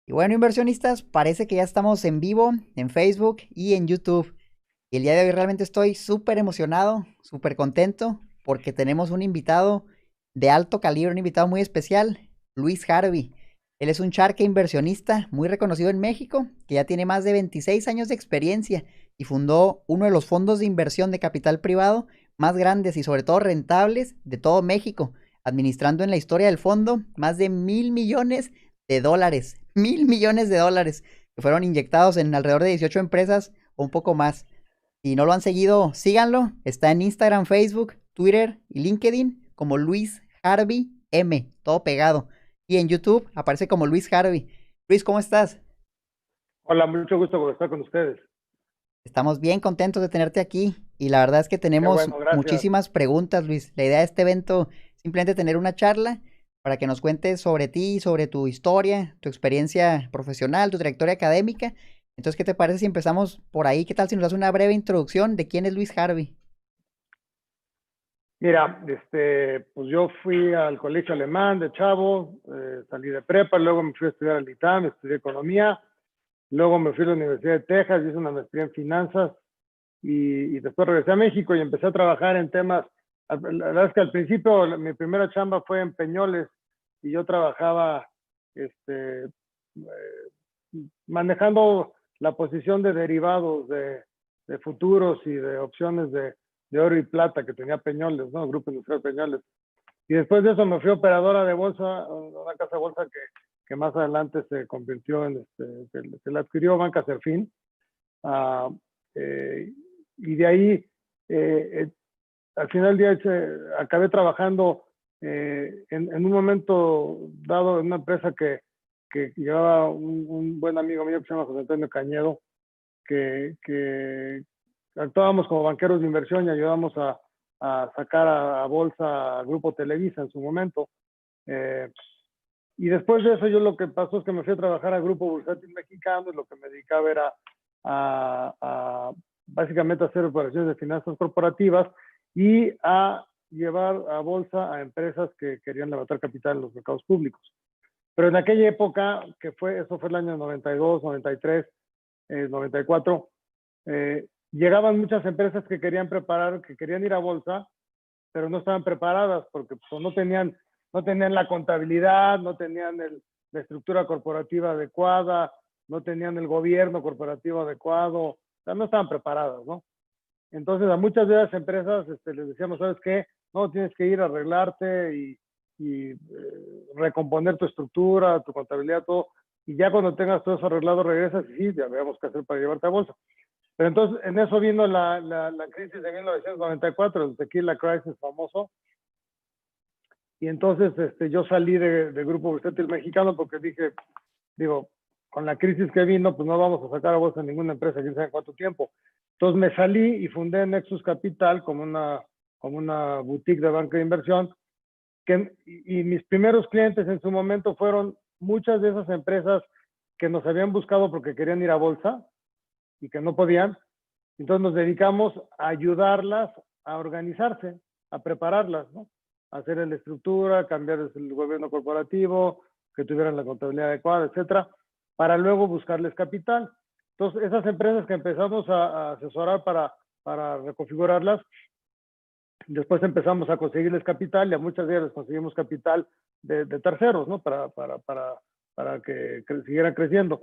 Y bueno, inversionistas, parece que ya estamos en vivo en Facebook y en YouTube. Y el día de hoy realmente estoy súper emocionado, súper contento, porque tenemos un invitado de alto calibre, un invitado muy especial, Luis Harvey. Él es un charque inversionista muy reconocido en México, que ya tiene más de 26 años de experiencia y fundó uno de los fondos de inversión de capital privado más grandes y sobre todo rentables de todo México, administrando en la historia del fondo más de 1.000 millones de dólares, 1.000 millones de dólares que fueron inyectados en alrededor de 18 empresas o un poco más. Si no lo han seguido, síganlo. Está en Instagram, Facebook, Twitter y LinkedIn como Luis Harvey M, todo pegado. Y en YouTube aparece como Luis Harvey. Luis, ¿cómo estás? Hola, mucho gusto por estar con ustedes. Estamos bien contentos de tenerte aquí y la verdad es que Qué tenemos bueno, gracias. muchísimas preguntas, Luis. La idea de este evento es simplemente tener una charla para que nos cuentes sobre ti, sobre tu historia, tu experiencia profesional, tu trayectoria académica. Entonces, ¿qué te parece si empezamos por ahí? ¿Qué tal si nos das una breve introducción de quién es Luis Harvey? Mira, pues yo fui al colegio alemán de chavo, salí de prepa, luego me fui a estudiar al ITAM, estudié economía, luego me fui a la Universidad de Texas, hice una maestría en finanzas y después regresé a México y empecé a trabajar en temas. La verdad es que al principio mi primera chamba fue en Peñoles y yo trabajaba manejando la posición de derivados de futuros y de opciones de oro y plata que tenía Peñoles, ¿no? Grupo Industrial Peñoles. Y después de eso me fui operadora de bolsa, una casa de bolsa que más adelante se convirtió en, que la adquirió Banca Serfín. Uh, eh, y de ahí, al final del día, acabé trabajando en un momento dado en una empresa que llevaba un buen amigo mío que se llama José Antonio Cañedo, que actuábamos como banqueros de inversión y ayudamos a sacar a bolsa al Grupo Televisa en su momento. Eh, y después de eso yo lo que pasó es que me fui a trabajar al Grupo Bursátil Mexicano y lo que me dedicaba era a básicamente hacer operaciones de finanzas corporativas y a llevar a bolsa a empresas que querían levantar capital en los mercados públicos. Pero en aquella época, eso fue el año 92, 93, 94, llegaban muchas empresas que querían preparar, que querían ir a bolsa, pero no estaban preparadas porque pues, no tenían la contabilidad, no tenían la estructura corporativa adecuada, no tenían el gobierno corporativo adecuado, o sea, no estaban preparadas, ¿no? Entonces a muchas de las empresas les decíamos, ¿sabes qué? No, tienes que ir a arreglarte y recomponer tu estructura, tu contabilidad, todo. Y ya cuando tengas todo eso arreglado, regresas y sí, ya veamos qué hacer para llevarte a bolsa. Pero entonces en eso vino la crisis de 1994, el tequila crisis famoso. Y entonces yo salí de Grupo Bursátil Mexicano porque digo, con la crisis que vino, pues no vamos a sacar a bolsa ninguna empresa, quién sabe cuánto tiempo. Entonces me salí y fundé Nexus Capital como una boutique de banca de inversión. Y mis primeros clientes en su momento fueron muchas de esas empresas que nos habían buscado porque querían ir a bolsa y que no podían. Entonces nos dedicamos a ayudarlas a organizarse, a prepararlas, ¿no? A hacer la estructura, cambiar el gobierno corporativo, que tuvieran la contabilidad adecuada, etcétera, para luego buscarles capital. Entonces, esas empresas que empezamos a asesorar para reconfigurarlas, después empezamos a conseguirles capital y a muchas de ellas les conseguimos capital de terceros, ¿no? Para que siguieran creciendo.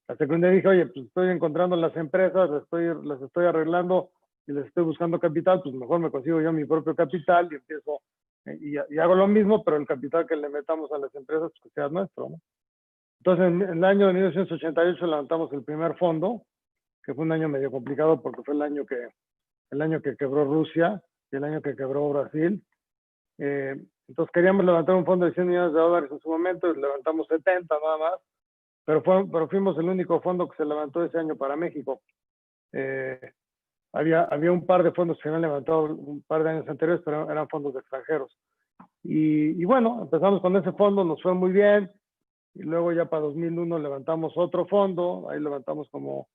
Hasta que un día dije, oye, pues estoy encontrando las empresas, las estoy arreglando y les estoy buscando capital, pues mejor me consigo yo mi propio capital y empiezo, y hago lo mismo, pero el capital que le metamos a las empresas, pues que sea nuestro, ¿no? Entonces, en el año de 1988 levantamos el primer fondo, que fue un año medio complicado porque fue el año que quebró Rusia y el año que quebró Brasil. Entonces queríamos levantar un fondo de 100 millones de dólares en su momento, y levantamos 70 nada más, pero fuimos el único fondo que se levantó ese año para México. Eh, había un par de fondos que se habían levantado un par de años anteriores, pero eran fondos extranjeros. Y bueno, empezamos con ese fondo, nos fue muy bien, y luego ya para 2001 levantamos otro fondo, ahí levantamos como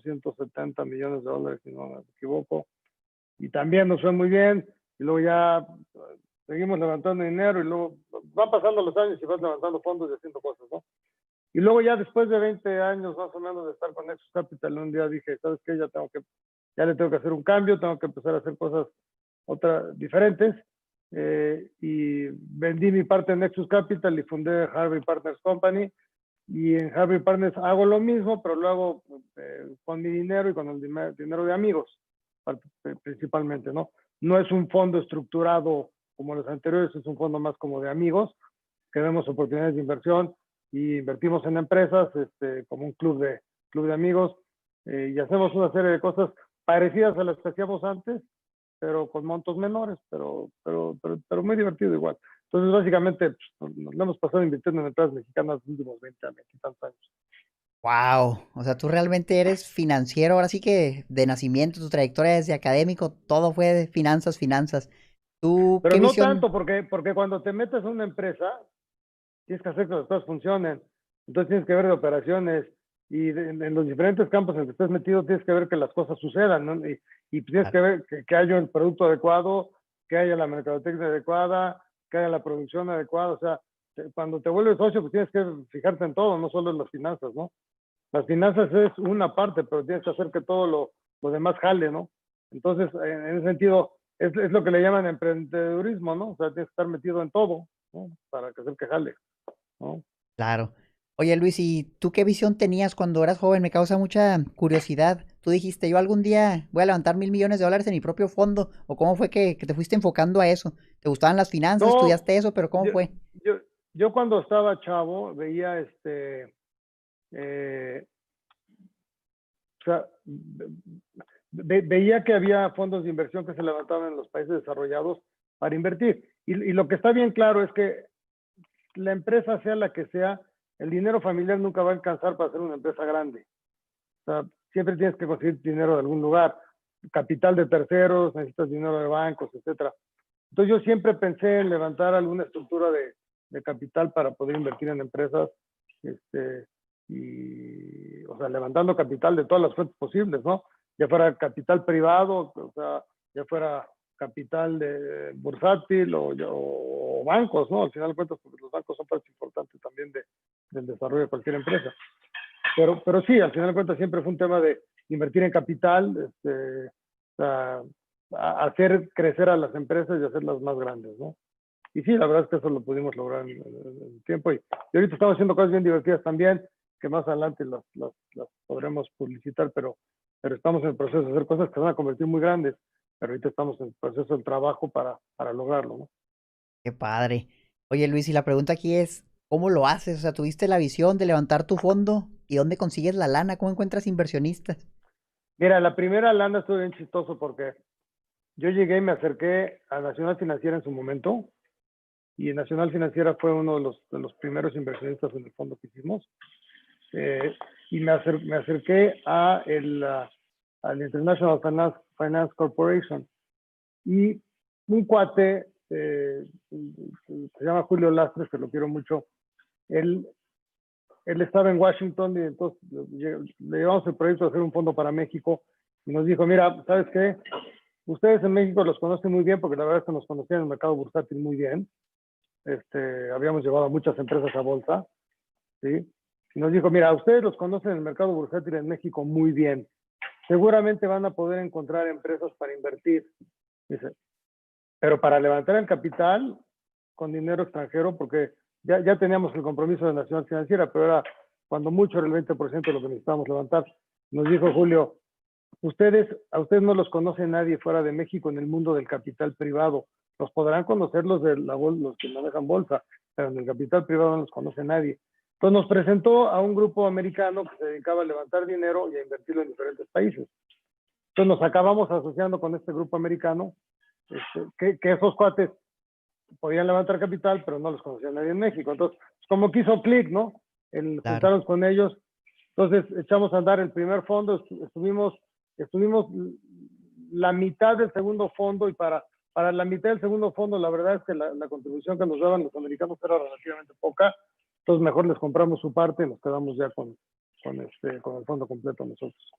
170 millones de dólares, si no me equivoco, y también nos fue muy bien, y luego ya seguimos levantando dinero, y luego van pasando los años y vas levantando fondos y haciendo cosas, ¿no? Y luego ya después de 20 años más o menos de estar con Nexus Capital, un día dije, ¿sabes qué? Ya le tengo que hacer un cambio, tengo que empezar a hacer cosas diferentes. Y vendí mi parte en Nexus Capital y fundé Harvey Partners Company. Y en Harvey Partners hago lo mismo, pero lo hago con mi dinero y con el dinero de amigos, principalmente, ¿no? No es un fondo estructurado como los anteriores, es un fondo más como de amigos, que vemos oportunidades de inversión y invertimos en empresas como un club de amigos, y hacemos una serie de cosas parecidas a las que hacíamos antes, pero con montos menores, pero muy divertido igual. Entonces, básicamente, pues, nos lo hemos pasado invirtiendo en empresas mexicanas los últimos 20 años y tantos años. Wow, o sea, tú realmente eres financiero, ahora sí que de nacimiento, tu trayectoria desde académico, todo fue de finanzas, finanzas. ¿Tú Pero qué no visión? tanto, porque cuando te metes en una empresa, tienes que hacer que las cosas funcionen. Entonces tienes que ver de operaciones y en los diferentes campos en los que estés metido tienes que ver que las cosas sucedan, ¿no? Y tienes que ver que haya el producto adecuado, que haya la mercadotecnia adecuada, que haya la producción adecuada. O sea, cuando te vuelves socio, pues tienes que fijarte en todo, no solo en las finanzas, ¿no? Las finanzas es una parte, pero tienes que hacer que todo lo demás jale, ¿no? Entonces, en ese sentido, es lo que le llaman emprendedurismo, ¿no? O sea, tienes que estar metido en todo, ¿no? Para que hacer que jale, ¿no? Claro. Oye, Luis, ¿y tú qué visión tenías cuando eras joven? Me causa mucha curiosidad. Tú dijiste, yo algún día voy a levantar $1,000,000,000 en mi propio fondo, ¿o cómo fue que te fuiste enfocando a eso? ¿Te gustaban las finanzas? No, ¿Estudiaste eso? ¿Pero cómo yo, fue? yo, yo cuando estaba chavo veía o sea, veía que había fondos de inversión que se levantaban en los países desarrollados para invertir. Y lo que está bien claro es que la empresa sea la que sea, el dinero familiar nunca va a alcanzar para hacer una empresa grande. O sea, siempre tienes que conseguir dinero de algún lugar, capital de terceros, necesitas dinero de bancos, etcétera. Entonces yo siempre pensé en levantar alguna estructura de capital para poder invertir en empresas, o sea, levantando capital de todas las fuentes posibles, ¿no? Ya fuera capital privado, o sea, ya fuera capital de bursátil o bancos, ¿no? Al final de cuentas, porque los bancos son parte importante también del desarrollo de cualquier empresa. Pero sí, al final de cuentas siempre fue un tema de invertir en capital, o sea, hacer crecer a las empresas y hacerlas más grandes, ¿no? Y sí, la verdad es que eso lo pudimos lograr en el tiempo. Y ahorita estamos haciendo cosas bien divertidas también, que más adelante las podremos publicitar, pero estamos en el proceso de hacer cosas que se van a convertir muy grandes. Pero ahorita estamos en el proceso del trabajo para lograrlo, ¿no? Qué padre. Oye, Luis, y la pregunta aquí es, ¿cómo lo haces? O sea, ¿tuviste la visión de levantar tu fondo? ¿Y dónde consigues la lana? ¿Cómo encuentras inversionistas? Mira, la primera lana estuvo bien chistoso porque yo llegué y me acerqué a Nacional Financiera en su momento, y Nacional Financiera fue uno de los primeros inversionistas en el fondo que hicimos. Y me acerqué al International Finance Corporation. Y un cuate, se llama Julio Lastres, que lo quiero mucho, él, él estaba en Washington y entonces le llevamos el proyecto de hacer un fondo para México y nos dijo, mira, ¿sabes qué? Ustedes en México los conocen muy bien porque la verdad es que nos conocían en el mercado bursátil muy bien. Habíamos llevado a muchas empresas a bolsa, ¿sí? Y nos dijo, mira, ustedes los conocen en el mercado bursátil en México muy bien. Seguramente van a poder encontrar empresas para invertir. Dice, pero para levantar el capital con dinero extranjero, porque ya teníamos el compromiso de Nacional Financiera, pero era cuando mucho era el 20% de lo que necesitábamos levantar. Nos dijo Julio, a ustedes no los conoce nadie fuera de México en el mundo del capital privado. Los podrán conocer los que manejan bolsa, pero en el capital privado no los conoce nadie. Entonces nos presentó a un grupo americano que se dedicaba a levantar dinero y a invertirlo en diferentes países. Entonces nos acabamos asociando con este grupo americano, que esos cuates podían levantar capital, pero no los conocía nadie en México. Entonces, como que hizo clic, ¿no? El Claro. juntarnos con ellos. Entonces, echamos a andar el primer fondo, estuvimos la mitad del segundo fondo y para la mitad del segundo fondo, la verdad es que la contribución que nos daban los americanos era relativamente poca. Entonces, mejor les compramos su parte y nos quedamos ya con el fondo completo nosotros.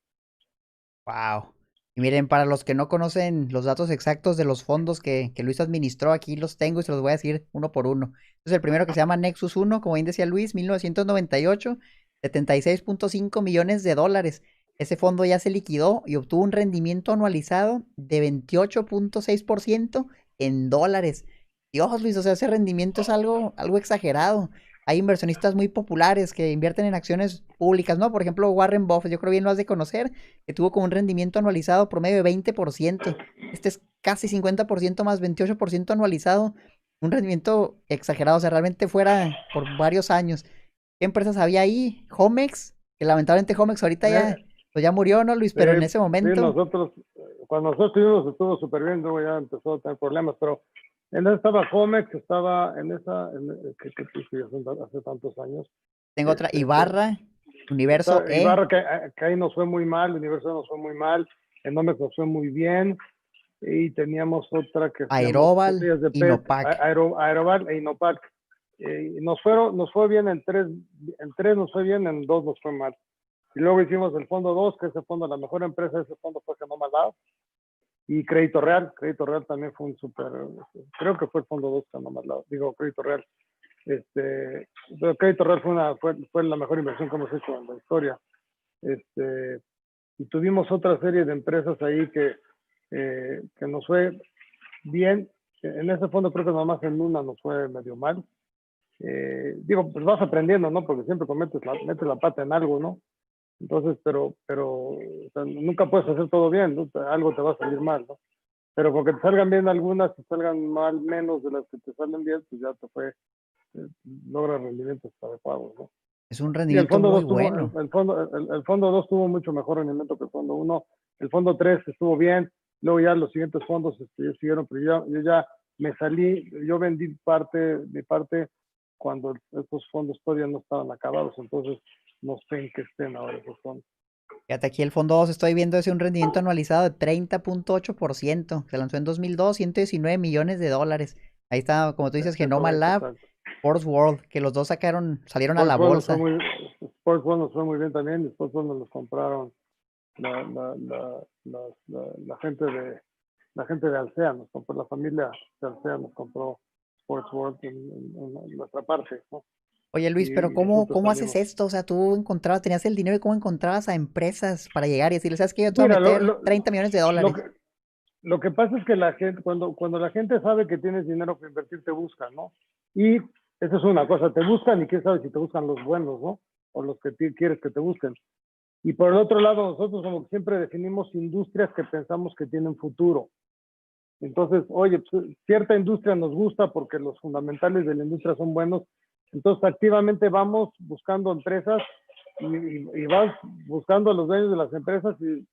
Wow. Y miren, para los que no conocen los datos exactos de los fondos que Luis administró, aquí los tengo y se los voy a decir uno por uno. Entonces, el primero que se llama Nexus uno, como bien decía Luis, 1998, 76.5 millones de dólares. Ese fondo ya se liquidó y obtuvo un rendimiento anualizado de 28.6% en dólares. Dios, Luis, o sea, ese rendimiento es algo exagerado. Hay inversionistas muy populares que invierten en acciones públicas, ¿no? Por ejemplo, Warren Buffett, yo creo bien lo has de conocer, que tuvo como un rendimiento anualizado promedio de 20%. Este es casi 50% más 28% anualizado. Un rendimiento exagerado, o sea, realmente fuera por varios años. ¿Qué empresas había ahí? Homex, que lamentablemente Homex ahorita Eh, pues ya murió, ¿no, Luis? sí, Pero en ese sí, momento nosotros, cuando nosotros estuvimos estuvo súper bien, luego ya empezó a tener problemas, pero en esa estaba Comex, estaba en esa, que hace tantos años, tengo otra, este, Ibarra, Universo está E, Ibarra, que ahí nos fue muy mal, Universo nos fue muy mal, en Nomex nos fue muy bien, y teníamos otra que hacíamos Aeroval, botellas de PET, Inopac. Aeroval e Inopac. Nos fue bien en tres nos fue bien, en dos nos fue mal. Y luego hicimos el fondo 2, que ese fondo, la mejor empresa de ese fondo fue Genoma Lab. Y Crédito Real también fue un súper, creo que fue el fondo 2 Genoma Lab, digo Crédito Real. Pero Crédito Real fue la mejor inversión que hemos hecho en la historia. Este, y tuvimos otra serie de empresas ahí que nos fue bien. En ese fondo creo que nada más en una nos fue medio mal. Digo, pues vas aprendiendo, ¿no? Porque siempre metes la pata en algo, ¿no? Entonces, o sea, nunca puedes hacer todo bien, ¿no? Algo te va a salir mal, ¿no? Pero porque te salgan bien algunas y salgan mal menos de las que te salen bien, pues ya te fue, logra rendimientos adecuados, ¿no? Es un Y el rendimiento fondo muy 2 bueno. el fondo 2 tuvo mucho mejor rendimiento que el fondo uno. El fondo 3 estuvo bien, luego ya los siguientes fondos siguieron, pero yo ya me salí, yo vendí mi parte cuando estos fondos todavía no estaban acabados, entonces no sé en qué estén ahora esos fondos. Fíjate, aquí el fondo 2 estoy viendo ese un rendimiento anualizado de 30.8%. Se lanzó en 2002, 119 millones de dólares. Ahí está, como tú dices, Genoma Lab, Exacto. Force World, que los dos salieron a la Sports World nos fue bolsa. muy, Sports World nos fue muy bien también, y Sports World nos los compraron la gente de Alsea, nos compró la familia de Alsea, nos compró Sports World en nuestra parte, ¿no? Oye Luis, pero Nosotros ¿cómo haces salimos. esto? O sea, tú encontrabas, tenías el dinero y cómo encontrabas a empresas para llegar y decirles, ¿sabes qué? Yo te voy a Mira, meter 30 millones de lo dólares. que, lo que pasa es que la gente, cuando la gente sabe que tienes dinero para invertir, te buscan, ¿no? Y eso es una cosa, te buscan y quién sabe si te buscan los buenos, ¿no? O los que quieres que te busquen. Y por el otro lado, nosotros como que siempre definimos industrias que pensamos que tienen futuro. Entonces, oye, pues, cierta industria nos gusta porque los fundamentales de la industria son buenos. Entonces, activamente vamos buscando empresas y vas buscando a los dueños de las empresas y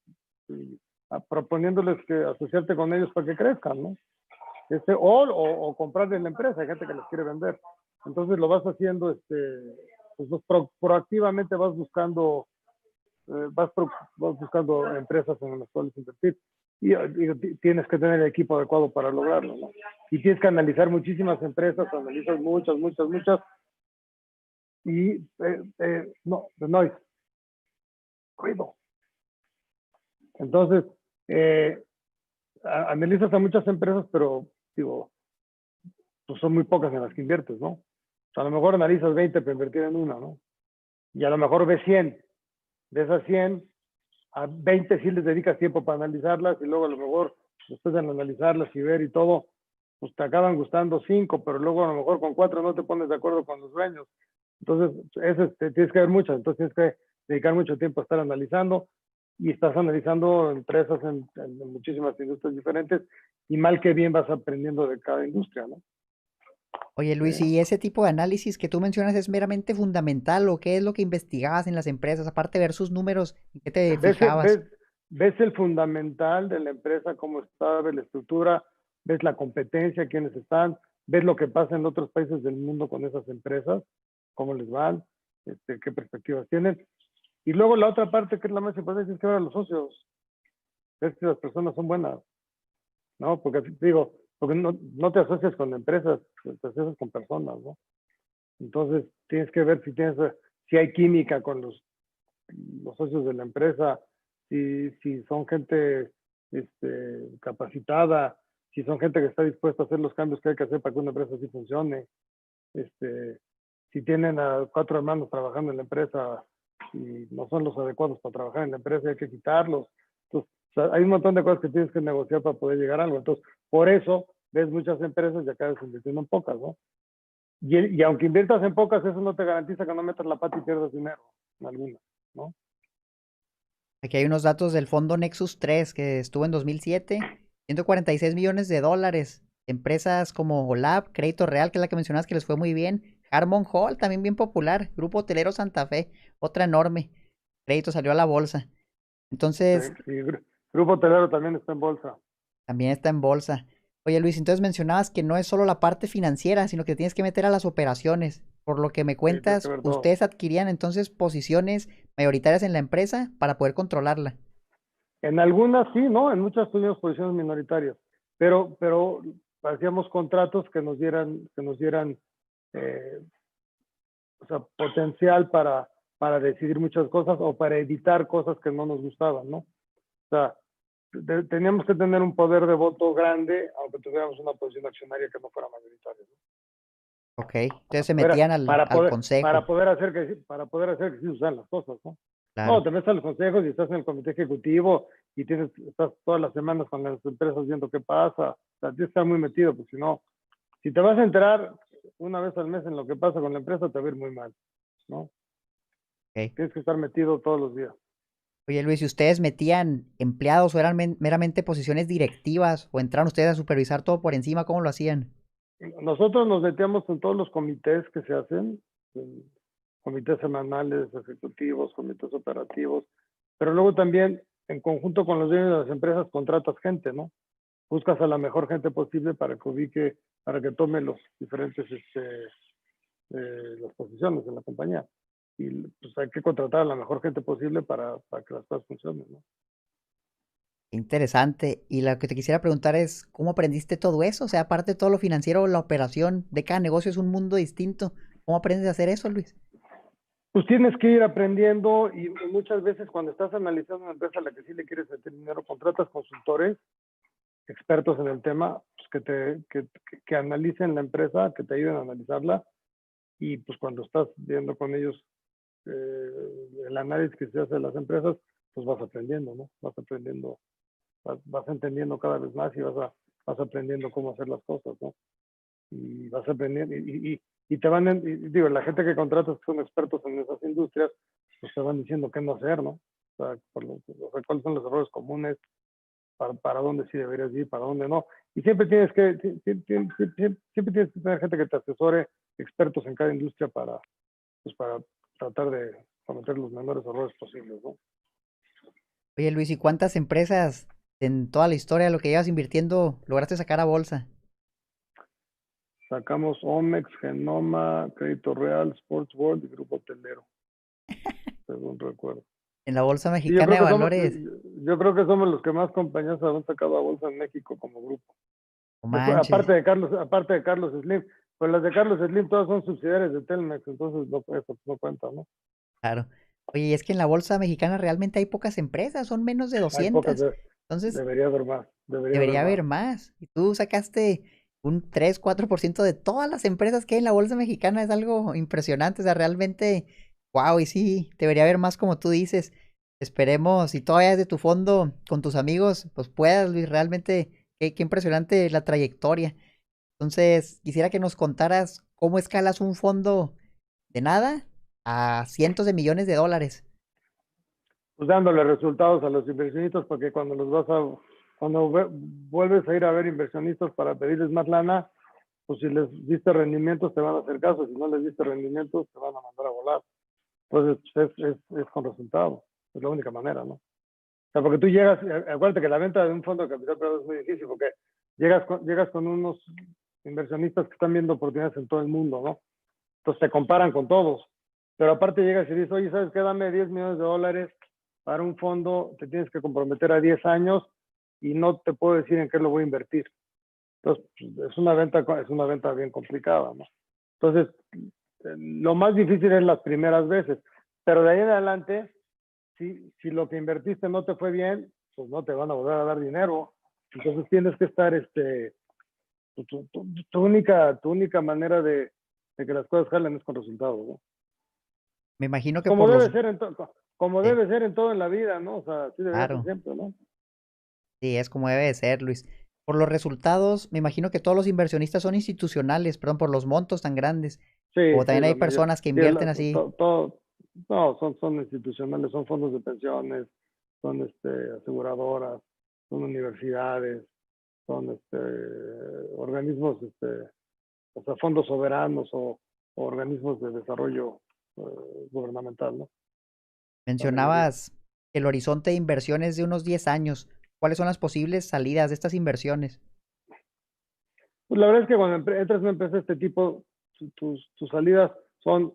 proponiéndoles que asociarte con ellos para que crezcan, ¿no? O comprar de la empresa, hay gente que les quiere vender. Entonces lo vas haciendo, pues proactivamente vas buscando empresas en las cuales invertir. Y tienes que tener el equipo adecuado para lograrlo, ¿no? Y tienes que analizar muchísimas empresas, analizas muchas, y no, the noise, ruido. Entonces, analizas a muchas empresas, pero digo, pues son muy pocas en las que inviertes, ¿no? O sea, a lo mejor analizas 20 para invertir en una, ¿no? Y a lo mejor ves 100. De esas 100, a 20 sí les dedicas tiempo para analizarlas y luego a lo mejor después de analizarlas y ver y todo, pues te acaban gustando 5, pero luego a lo mejor con 4 no te pones de acuerdo con los dueños. Entonces, tienes que ver muchas, entonces tienes que dedicar mucho tiempo a estar analizando y estás analizando empresas en muchísimas industrias diferentes y mal que bien vas aprendiendo de cada industria, ¿no? Oye Luis, Eh, ¿y ese tipo de análisis que tú mencionas es meramente fundamental o qué es lo que investigabas en las empresas? Aparte de ver sus números, ¿en qué te ves, fijabas? ves, ves el fundamental de la empresa, cómo está, ves la estructura, ves la competencia, quiénes están, ves lo que pasa en otros países del mundo con esas empresas, cómo les van, qué perspectivas tienen. Y luego la otra parte que es la más importante es que ahora los socios, ves que las personas son buenas, ¿no? Porque digo, porque no te asocias con empresas, te asocias con personas, ¿no? Entonces tienes que ver si hay química con los socios de la empresa, si son gente capacitada, si son gente que está dispuesta a hacer los cambios que hay que hacer para que una empresa así funcione, si tienen a 4 hermanos trabajando en la empresa y no son los adecuados para trabajar en la empresa, hay que quitarlos. Entonces, o sea, hay un montón de cosas que tienes que negociar para poder llegar a algo. Entonces, por eso ves muchas empresas y acabas invirtiendo en pocas, ¿no? Y aunque inviertas en pocas, eso no te garantiza que no metas la pata y pierdas dinero en alguna, ¿no? Aquí hay unos datos del fondo Nexus 3 que estuvo en 2007, 146 millones de dólares. Empresas como Olap, Crédito Real, que es la que mencionabas que les fue muy bien. Harmon Hall, también bien popular. Grupo Hotelero Santa Fe, otra enorme. Crédito salió a la bolsa. Entonces, Sí, Grupo Hotelero también está en bolsa. también está en bolsa. Oye Luis, entonces mencionabas que no es solo la parte financiera, sino que tienes que meter a las operaciones. Por lo que me Sí, tienes que cuentas, ver todo. ustedes adquirían entonces posiciones mayoritarias en la empresa para poder controlarla. En algunas sí, ¿no? En muchas tuvimos posiciones minoritarias, pero hacíamos contratos que nos dieran eh, o sea, potencial para decidir muchas cosas o para evitar cosas que no nos gustaban, ¿no? O sea, teníamos que tener un poder de voto grande, aunque tuviéramos una posición accionaria que no fuera mayoritaria, ¿no? Ok, entonces se metían al consejo. Para poder hacer que sí se usan las cosas, ¿no? No, Claro. te metes a los consejos y estás en el comité ejecutivo y estás todas las semanas con las empresas viendo qué pasa. O sea, tienes que estar muy metido, porque si no, si te vas a enterar una vez al mes en lo que pasa con la empresa, te va a ir muy mal, ¿no? Ok. Tienes que estar metido todos los días. Oye Luis, si ustedes metían empleados o eran meramente posiciones directivas o entraron ustedes a supervisar todo por encima, ¿cómo lo hacían? Nosotros nos metíamos en todos los comités que se hacen, en comités semanales, ejecutivos, comités operativos, pero luego también, en conjunto con los dueños de las empresas, contratas gente, ¿no? Buscas a la mejor gente posible para que ubique, para que tome los diferentes, las posiciones en la compañía. Y pues hay que contratar a la mejor gente posible para que las cosas funcionen, ¿no? Interesante. Y lo que te quisiera preguntar es, ¿cómo aprendiste todo eso? O sea, aparte de todo lo financiero, la operación de cada negocio es un mundo distinto. ¿Cómo aprendes a hacer eso, Luis? Pues tienes que ir aprendiendo y muchas veces cuando estás analizando una empresa a la que sí le quieres meter dinero, contratas consultores expertos en el tema, pues que analicen la empresa, que te ayuden a analizarla y pues cuando estás viendo con ellos el análisis que se hace de las empresas, pues vas aprendiendo, ¿no? Vas aprendiendo, vas entendiendo cada vez más y vas aprendiendo cómo hacer las cosas, ¿no? Y vas aprendiendo y te van, digo, la gente que contratas que son expertos en esas industrias, pues te van diciendo qué no hacer, ¿no? O sea, cuáles son los errores comunes, para dónde sí deberías ir, para dónde no. Y siempre tienes que tener gente que te asesore, expertos en cada industria para tratar de cometer los menores errores posibles, ¿no? Oye, Luis, ¿y cuántas empresas en toda la historia de lo que llevas invirtiendo lograste sacar a bolsa? Sacamos Omex, Genoma, Crédito Real, Sports World y Grupo Hotelero, según recuerdo. En la Bolsa Y yo Mexicana creo de que somos, Valores. yo creo que somos los que más compañías han sacado a bolsa en México como grupo. No Después, manches. aparte de Carlos Slim, pues las de Carlos Slim todas son subsidiarias de Telmex, entonces no, eso no cuenta, ¿no? Claro. Oye, y es que en la Bolsa Mexicana realmente hay pocas empresas, son menos de Hay pocas, 200. Entonces, debería haber más, debería haber debería más. haber más. Y tú sacaste un 3, 4% de todas las empresas que hay en la Bolsa Mexicana. Es algo impresionante. O sea, realmente, wow, y sí, debería haber más como tú dices. Esperemos, si todavía es de tu fondo con tus amigos, pues puedas, Luis, realmente, qué impresionante la trayectoria. Entonces, quisiera que nos contaras cómo escalas un fondo de nada a cientos de millones de dólares. Pues dándole resultados a los inversionistas porque cuando vuelves a ir a ver inversionistas para pedirles más lana, pues si les diste rendimientos te van a hacer caso, si no les diste rendimientos te van a mandar a volar. Entonces es con resultados, es la única manera, ¿no? O sea, porque tú llegas, acuérdate que la venta de un fondo de capital privado es muy difícil porque llegas con unos inversionistas que están viendo oportunidades en todo el mundo, ¿no? Entonces te comparan con todos. Pero aparte llegas y dices, oye, ¿sabes qué? Dame 10 millones de dólares para un fondo, te tienes que comprometer a 10 años y no te puedo decir en qué lo voy a invertir. Entonces, es una venta bien complicada, ¿no? Entonces, lo más difícil es las primeras veces, pero de ahí en adelante, si lo que invertiste no te fue bien, pues no te van a volver a dar dinero. Entonces tienes que estar, tu única manera de que las cosas jalen es con resultados, ¿no? Me imagino que Como por debe los... ser como Sí, debe ser en todo en la vida, ¿no? O sea, así debería ser claro, siempre, ¿no? sí, es como debe de ser, Luis. Por los resultados, me imagino que todos los inversionistas son institucionales, perdón, por los montos tan grandes. Sí, O sí, también hay la mayoría, personas que sí, invierten así. no, son institucionales, son fondos de pensiones, son aseguradoras, son universidades, son organismos, o sea, fondos soberanos o organismos de desarrollo gubernamental, ¿no? La mayoría. Mencionabas el horizonte de inversiones de unos 10 años. ¿Cuáles son las posibles salidas de estas inversiones? Pues la verdad es que cuando entras en una empresa de este tipo, tus salidas son,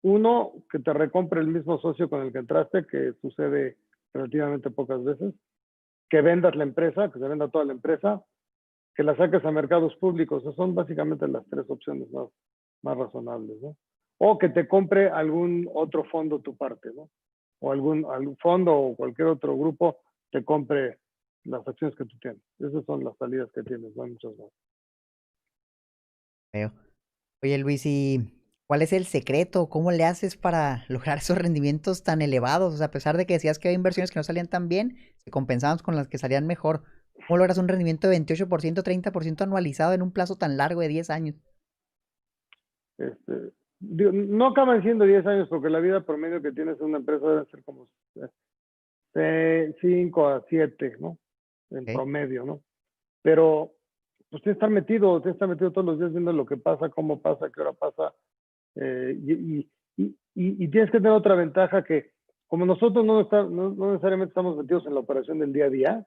uno, que te recompre el mismo socio con el que entraste, que sucede relativamente pocas veces, que vendas la empresa, que se venda toda la empresa, que la saques a mercados públicos. Esas son básicamente las tres opciones más razonables, ¿no? O que te compre algún otro fondo tu parte, ¿no? O algún fondo o cualquier otro grupo te compre las acciones que tú tienes. Esas son las salidas que tienes, no hay muchas más. Veo. Oye, Luis, ¿y cuál es el secreto? ¿Cómo le haces para lograr esos rendimientos tan elevados? O sea, a pesar de que decías que había inversiones que no salían tan bien, se compensaban con las que salían mejor. ¿Cómo logras un rendimiento de 28%, 30% anualizado en un plazo tan largo de 10 años? No acaban siendo 10 años porque la vida promedio que tienes en una empresa debe ser como 5 a 7, ¿no? En ¿Ok? promedio, ¿no? Pero pues tienes que estar metido todos los días viendo lo que pasa, cómo pasa, qué hora pasa. Y tienes que tener otra ventaja que, como nosotros no necesariamente estamos metidos en la operación del día a día,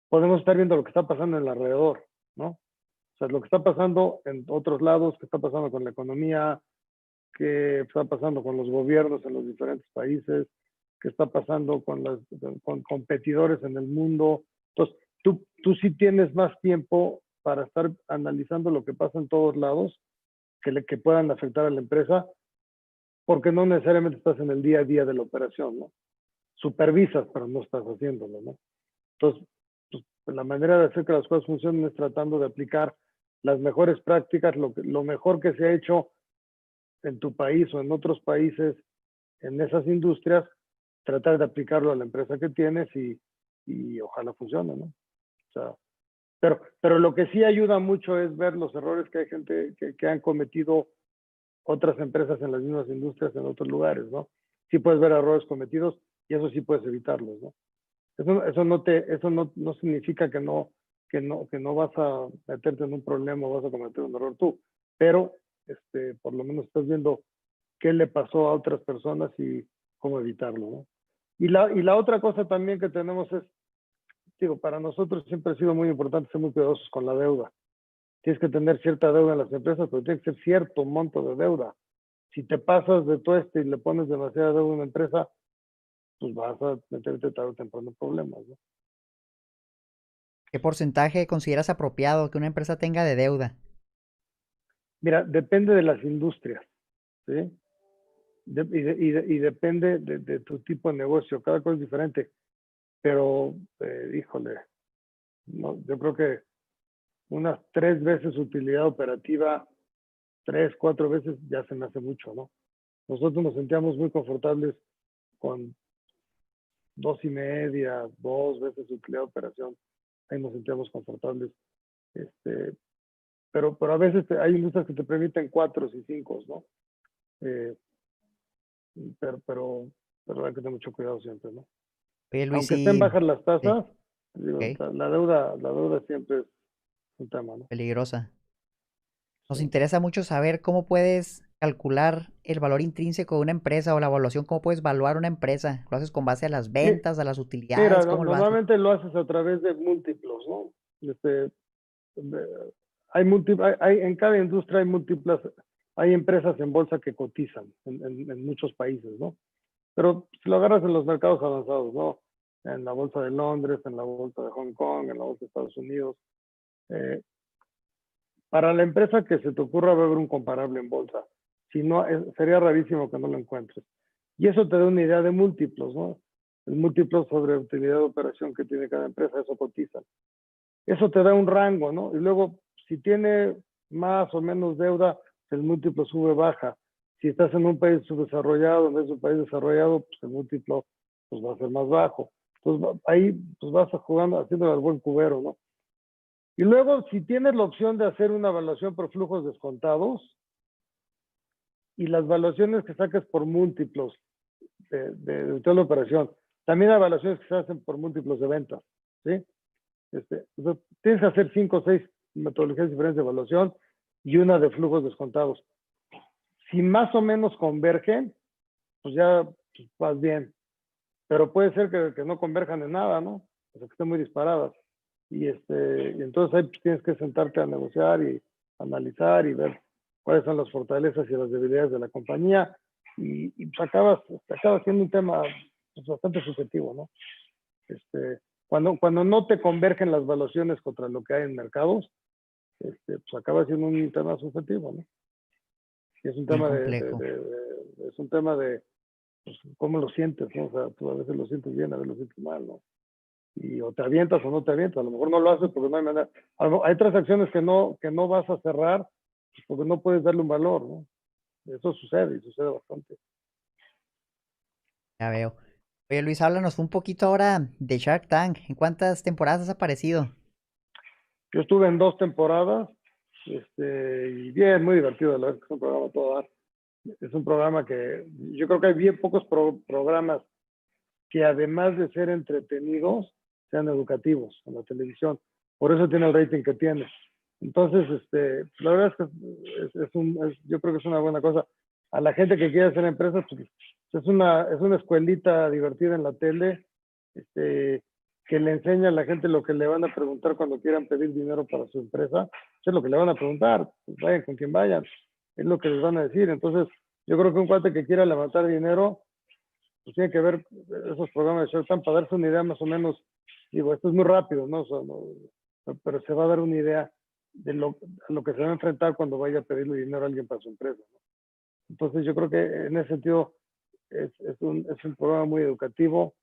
podemos estar viendo lo que está pasando en el alrededor, ¿no? O sea, lo que está pasando en otros lados, qué está pasando con la economía, qué está pasando con los gobiernos en los diferentes países, qué está pasando con competidores en el mundo. Entonces, tú sí tienes más tiempo para estar analizando lo que pasa en todos lados que puedan afectar a la empresa, porque no necesariamente estás en el día a día de la operación, ¿no? Supervisas, pero no estás haciéndolo, ¿no? Entonces, pues, la manera de hacer que las cosas funcionen es tratando de aplicar las mejores prácticas, lo mejor que se ha hecho en tu país o en otros países, en esas industrias, tratar de aplicarlo a la empresa que tienes y ojalá funcione, ¿no? O sea, pero lo que sí ayuda mucho es ver los errores que hay gente que han cometido otras empresas en las mismas industrias en otros lugares, ¿no? Sí puedes ver errores cometidos y eso sí puedes evitarlos, ¿no? Eso no significa que no vas a meterte en un problema o vas a cometer un error tú, pero por lo menos estás viendo qué le pasó a otras personas y cómo evitarlo, ¿no? Y la otra cosa también que tenemos es, digo, para nosotros siempre ha sido muy importante ser muy cuidadosos con la deuda. Tienes que tener cierta deuda en las empresas, pero tiene que ser cierto monto de deuda. Si te pasas de tueste y le pones demasiada deuda a una empresa, pues vas a meterte tarde o temprano en problemas, ¿no? ¿Qué porcentaje consideras apropiado que una empresa tenga de deuda? Mira, depende de las industrias, ¿sí? Y depende de tu tipo de negocio. Cada cosa es diferente. Pero, híjole, no, yo creo que unas 3 veces utilidad operativa, 3, 4 veces ya se me hace mucho, ¿no? Nosotros nos sentíamos muy confortables con 2.5, 2 veces utilidad de operación. Ahí nos sentíamos confortables. Este, pero a veces hay industrias que te permiten 4 y 5, ¿no? Eh, pero hay que tener mucho cuidado siempre, ¿no? Oye, Luis, Aunque estén sí, bajas las sí, tasas, digo, ok, la deuda siempre es un tema, ¿no? peligrosa. Nos Sí. interesa mucho saber cómo puedes calcular el valor intrínseco de una empresa o la evaluación, cómo puedes evaluar una empresa. ¿Lo haces con base a las Mi- ventas, a las Mira, utilidades? ¿Cómo lo haces? normalmente lo haces a través de múltiplos, ¿no? De- en cada industria hay empresas en bolsa que cotizan en muchos países, ¿no? Pero si lo agarras en los mercados avanzados, ¿no? En la bolsa de Londres, en la bolsa de Hong Kong, en la bolsa de Estados Unidos. eh, para la empresa que se te ocurra va a haber un comparable en bolsa. Si no, sería rarísimo que no lo encuentres. Y eso te da una idea de múltiplos, ¿no? el múltiplo sobre utilidad de operación que tiene cada empresa, eso cotizan. Eso te da un rango, ¿no? Y luego, si tiene más o menos deuda, el múltiplo sube, baja. Si estás en un país subdesarrollado, en vez de un país desarrollado, pues el múltiplo pues, va a ser más bajo. Entonces, ahí pues vas jugando, haciendo el buen cubero, ¿no? Y luego, si tienes la opción de hacer una evaluación por flujos descontados y las evaluaciones que saques por múltiplos de toda la operación, también hay evaluaciones que se hacen por múltiplos de ventas, ¿sí? Entonces, tienes que hacer 5 o 6 metodologías diferentes de evaluación y una de flujos descontados. Si más o menos convergen, pues ya pues, vas bien. Pero puede ser que no converjan en nada, ¿no? O sea, que estén muy disparadas. Y entonces ahí pues, tienes que sentarte a negociar y analizar y ver cuáles son las fortalezas y las debilidades de la compañía. Y pues acaba siendo un tema pues, bastante subjetivo, ¿no? Cuando no te convergen las valuaciones contra lo que hay en mercados, pues acaba siendo un tema subjetivo, ¿no? Y es un Bien tema complejo. es un tema de pues, cómo lo sientes, ¿no? O sea, tú a veces lo sientes bien, a veces lo sientes mal, ¿no? Y o te avientas o no te avientas, a lo mejor no lo haces porque no hay manera. Hay transacciones que no vas a cerrar porque no puedes darle un valor, ¿no? Eso sucede y sucede bastante. Ya veo. Oye, Luis, háblanos un poquito ahora de Shark Tank. ¿En cuántas temporadas has aparecido? Yo estuve en 2 temporadas, y bien, muy divertido, la verdad que es un programa a todo dar. Es un programa que yo creo que hay bien pocos programas que además de ser entretenidos, sean educativos en la televisión. Por eso tiene el rating que tiene. Entonces, la verdad es que yo creo que es una buena cosa. A la gente que quiere hacer empresas, pues, es una escuelita divertida en la tele, que le enseña a la gente lo que le van a preguntar cuando quieran pedir dinero para su empresa. Eso es lo que le van a preguntar, pues vayan con quien vayan, es lo que les van a decir. Entonces, yo creo que un cuate que quiera levantar dinero, pues tiene que ver esos programas de Shark Tank para darse una idea más o menos, digo, esto es muy rápido, ¿no? O sea, pero se va a dar una idea de a lo que se va a enfrentar cuando vaya a pedirle dinero a alguien para su empresa, ¿no? Entonces yo creo que en ese sentido es un programa muy educativo.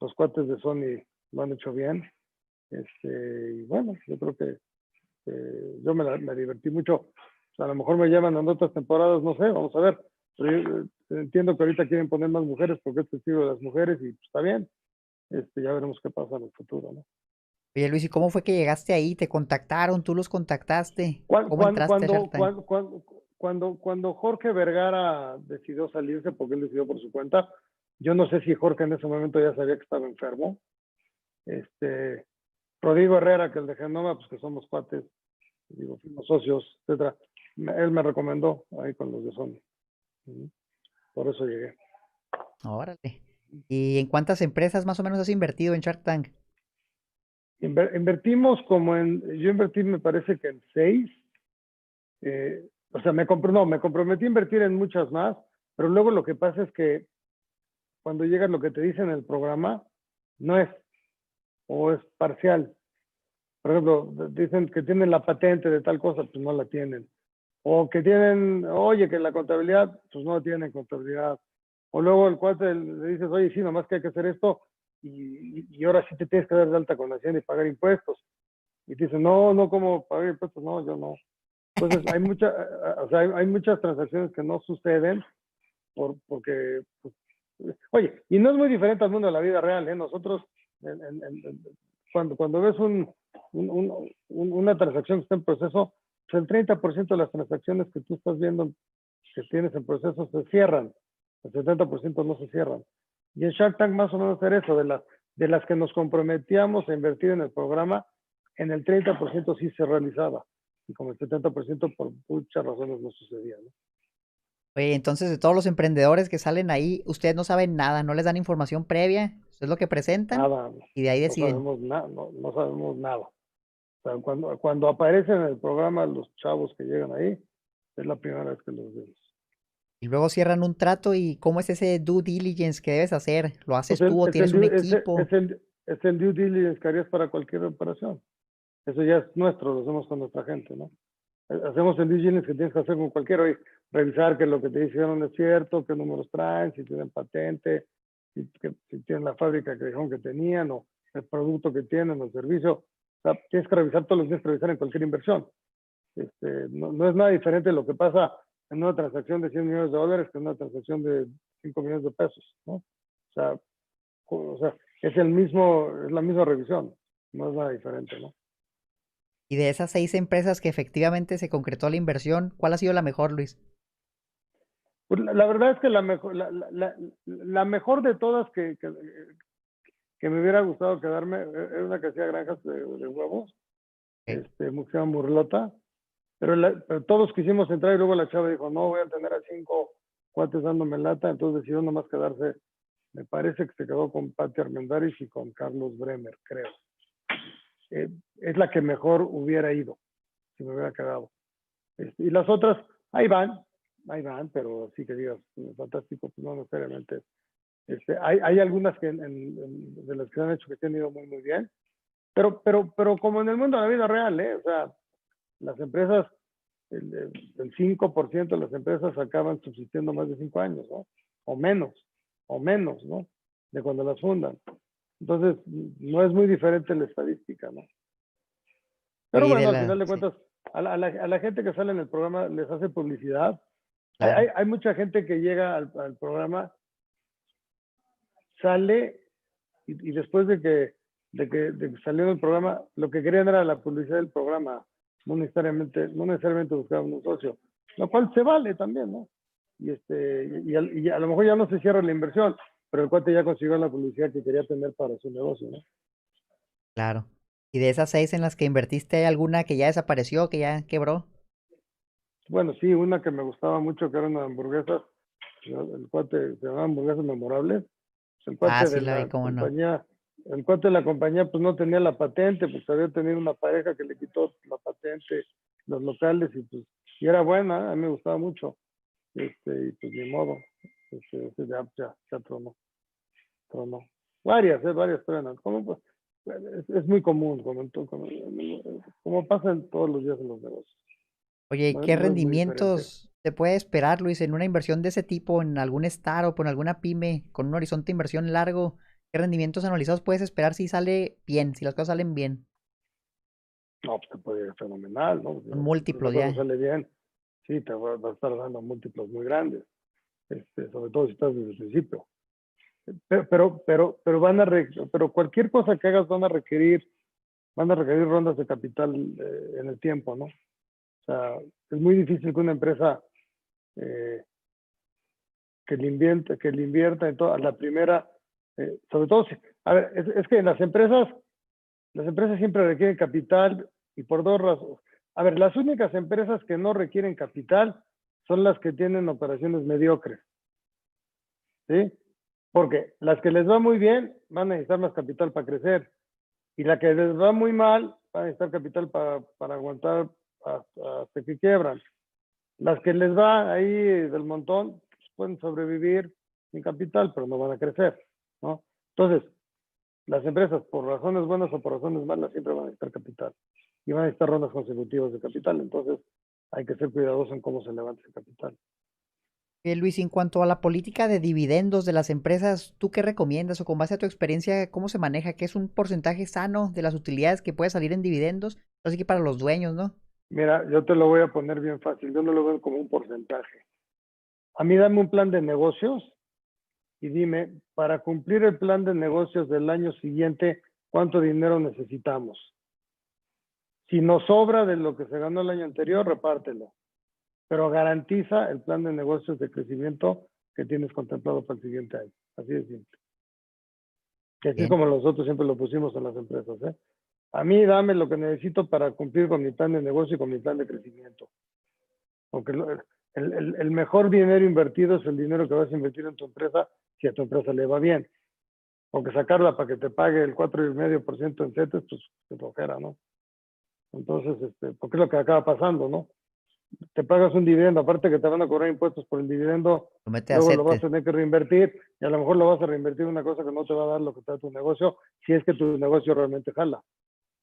Los cuates de Sony lo han hecho bien. Y bueno, yo creo que yo me divertí mucho. O sea, a lo mejor me llevan en otras temporadas, no sé, vamos a ver. Pero yo, entiendo que ahorita quieren poner más mujeres porque es testigo de las mujeres y pues, está bien. Ya veremos qué pasa en el futuro, ¿no? Oye, Luis, ¿y cómo fue que llegaste ahí? ¿Te contactaron? ¿Tú los contactaste? Cuando, ¿Cómo entraste a Shark Tank? cuando Jorge Vergara decidió salirse, porque él decidió por su cuenta, yo no sé si Jorge en ese momento ya sabía que estaba enfermo. Rodrigo Herrera, que el de Genoma, pues que somos cuates, digo, fuimos socios, etcétera. Él me recomendó ahí con los de Sony. Por eso llegué. Órale. ¿Y en cuántas empresas más o menos has invertido en Shark Tank? Invertimos yo invertí me parece que en 6. O sea, me comprometí a invertir en muchas más, pero luego lo que pasa es que cuando llega lo que te dice en el programa, no es, o es parcial. Por ejemplo, dicen que tienen la patente de tal cosa, pues no la tienen. O que tienen, oye, que la contabilidad, pues no tienen contabilidad. O luego el cuate le dices, oye, sí, nomás que hay que hacer esto, y ahora sí te tienes que dar de alta con la Hacienda y pagar impuestos. Y te dicen, no, ¿cómo pagar impuestos? No, yo no. Entonces, o sea, hay muchas transacciones que no suceden porque, pues, oye, y no es muy diferente al mundo de la vida real, ¿eh? Nosotros, cuando ves una transacción que está en proceso, pues el 30% de las transacciones que tú estás viendo que tienes en proceso se cierran, el 70% no se cierran. Y en Shark Tank más o menos era eso, de las que nos comprometíamos a invertir en el programa, en el 30% sí se realizaba, y como el 70% por muchas razones no sucedía, ¿no? Oye, entonces de todos los emprendedores que salen ahí, ustedes no saben nada, no les dan información previa, eso es lo que presentan Nada, y de ahí no deciden. sabemos, no sabemos nada. O sea, cuando aparecen en el programa los chavos que llegan ahí, es la primera vez que los vemos. Y luego cierran un trato y ¿cómo es ese due diligence que debes hacer? ¿Lo Pues haces tú o tienes un equipo? es el due diligence que harías para cualquier operación. Eso ya es nuestro, lo hacemos con nuestra gente, ¿no? Hacemos el due diligence que tienes que hacer con cualquier, hoy, revisar que lo que te dijeron es cierto, qué números traen, si tienen patente, si tienen la fábrica que dijeron que tenían, o el producto que tienen, o el servicio. O sea, tienes que revisar todos los días, revisar en cualquier inversión. No es nada diferente de lo que pasa en una transacción de 100 millones de dólares que en una transacción de 5 millones de pesos, ¿no? O sea, es la misma revisión, no es nada diferente, ¿no? Y de esas 6 empresas que efectivamente se concretó la inversión, ¿cuál ha sido la mejor, Luis? Pues la verdad es que la mejor de todas que me hubiera gustado quedarme era una que hacía granjas de huevos, Ok. se llama Murlota, pero todos quisimos entrar y luego la chava dijo, no, voy a tener a 5 cuates dándome lata, entonces decidió nomás quedarse. Me parece que se quedó con Pati Armendáriz y con Carlos Bremer, creo. Es la que mejor hubiera ido, si me hubiera quedado. Y las otras, ahí van, pero así que digas, fantástico, pues no necesariamente. Hay algunas de las que se han hecho que se han ido muy, muy bien, pero como en el mundo de la vida real, o sea, las empresas, el 5% de las empresas acaban subsistiendo más de 5 años, ¿no? O menos, ¿no? De cuando las fundan. Entonces, no es muy diferente la estadística, ¿no? Pero Oye, de bueno, al final la... de Sí, cuentas, a la gente que sale en el programa les hace publicidad. Hay, claro. hay, hay mucha gente que llega al programa, sale y después de que salió del programa, lo que querían era la publicidad del programa, no necesariamente buscaban un socio, lo cual se vale también, ¿no? Y a lo mejor ya no se cierra la inversión, pero el cuate ya consiguió la publicidad que quería tener para su negocio, ¿no? Claro. ¿Y de esas 6 en las que invertiste, hay alguna que ya desapareció, que ya quebró? Bueno, sí, una que me gustaba mucho, que era una hamburguesas, el cuate se llamaba Hamburguesas Memorables. El Ah, cuate sí de la vi, la cómo no. compañía, el cuate de la compañía pues no tenía la patente, pues había tenido una pareja que le quitó la patente, los locales, y era buena, a mí me gustaba mucho, y pues ni modo, ya tronó. Varias truenan, pues, es muy común, como pasa en todos los días en los negocios, Oye, ¿y qué no es muy diferente. rendimientos te puede esperar, Luis, en una inversión de ese tipo, en algún startup o en alguna pyme, con un horizonte de inversión largo? ¿Qué rendimientos anualizados puedes esperar si sale bien, si las cosas salen bien? No, pues te puede ir fenomenal, ¿no? Son Si la múltiplos cosa ya. sale bien, sí, te va a estar dando múltiplos muy grandes, sobre todo si estás desde el principio. Pero pero cualquier cosa que hagas van a requerir rondas de capital en el tiempo, ¿no? O sea, es muy difícil que una empresa eh, que le invierta en toda la primera, sobre todo, a ver, es que en las empresas siempre requieren capital y por 2 razones. A ver, las únicas empresas que no requieren capital son las que tienen operaciones mediocres, ¿sí? Porque las que les va muy bien van a necesitar más capital para crecer y la que les va muy mal van a necesitar capital para aguantar hasta que quiebran. Las que les va ahí del montón pues pueden sobrevivir sin capital, pero no van a crecer, ¿no? Entonces, las empresas, por razones buenas o por razones malas, siempre van a necesitar capital y van a necesitar rondas consecutivas de capital. Entonces, hay que ser cuidadoso en cómo se levanta ese capital. Luis, en cuanto a la política de dividendos de las empresas, ¿tú qué recomiendas o con base a tu experiencia, cómo se maneja? ¿Qué es un porcentaje sano de las utilidades que puede salir en dividendos? Así que para los dueños, ¿no? Mira, yo te lo voy a poner bien fácil. Yo no lo veo como un porcentaje. A mí dame un plan de negocios y dime, para cumplir el plan de negocios del año siguiente, ¿cuánto dinero necesitamos? Si nos sobra de lo que se ganó el año anterior, repártelo, pero garantiza el plan de negocios de crecimiento que tienes contemplado para el siguiente año. Así de simple. Y así Bien, como nosotros siempre lo pusimos en las empresas, ¿eh? A mí dame lo que necesito para cumplir con mi plan de negocio y con mi plan de crecimiento. Porque el mejor dinero invertido es el dinero que vas a invertir en tu empresa si a tu empresa le va bien. Aunque sacarla para que te pague el 4,5% en CETES, pues te flojera, ¿no? Entonces, porque es lo que acaba pasando, ¿no? Te pagas un dividendo, aparte que te van a cobrar impuestos por el dividendo, lo mete a luego lo vas a CETES. tener que reinvertir y a lo mejor lo vas a reinvertir en una cosa que no te va a dar lo que te da tu negocio, si es que tu negocio realmente jala.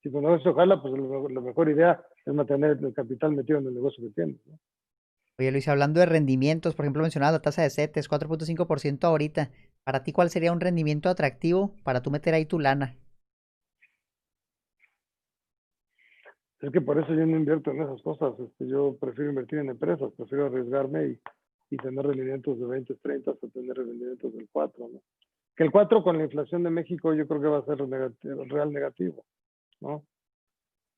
Si tu negocio jala, pues la mejor idea es mantener el capital metido en el negocio que tienes, ¿no? Oye, Luis, hablando de rendimientos, por ejemplo, mencionabas la tasa de CETES, 4.5% ahorita. Para ti, ¿cuál sería un rendimiento atractivo para tú meter ahí tu lana? Es que por eso yo no invierto en esas cosas. Yo prefiero invertir en empresas, prefiero arriesgarme y tener rendimientos de 20, 30 hasta tener rendimientos del 4, ¿no? Que el 4 con la inflación de México yo creo que va a ser real negativo, ¿no?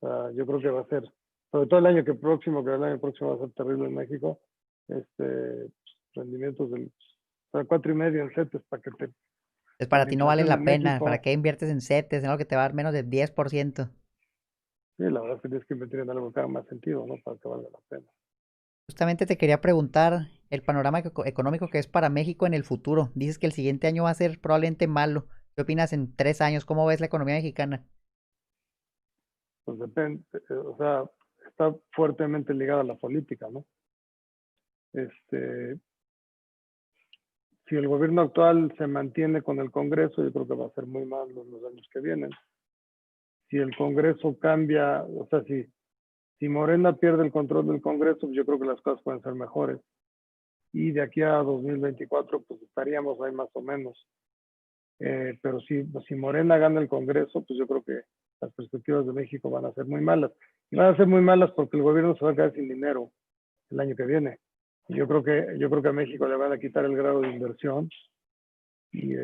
O sea, yo creo que va a ser, sobre todo el año que el año próximo va a ser terrible en México, rendimientos del, o sea, 4.5 en CETES para que te, Pues para porque ti no vale inflación la en pena. ¿Para México, qué inviertes en CETES, en algo que te va a dar menos del 10%? sí, la verdad es que tienes que invertir en algo que haga más sentido, ¿no? Para que valga la pena. Justamente te quería preguntar el panorama económico que es para México en el futuro. Dices que el siguiente año va a ser probablemente malo. ¿Qué opinas en 3 años? ¿Cómo ves la economía mexicana? Pues depende, o sea, está fuertemente ligada a la política, ¿no? Este, si el gobierno actual se mantiene con el Congreso, yo creo que va a ser muy mal los años que vienen. Si el Congreso cambia, o sea, si Morena pierde el control del Congreso, pues yo creo que las cosas pueden ser mejores. Y de aquí a 2024, pues estaríamos ahí más o menos. Pero si Morena gana el Congreso, pues yo creo que las perspectivas de México van a ser muy malas. Y van a ser muy malas porque el gobierno se va a quedar sin dinero el año que viene. Y yo creo que a México le van a quitar el grado de inversión. Y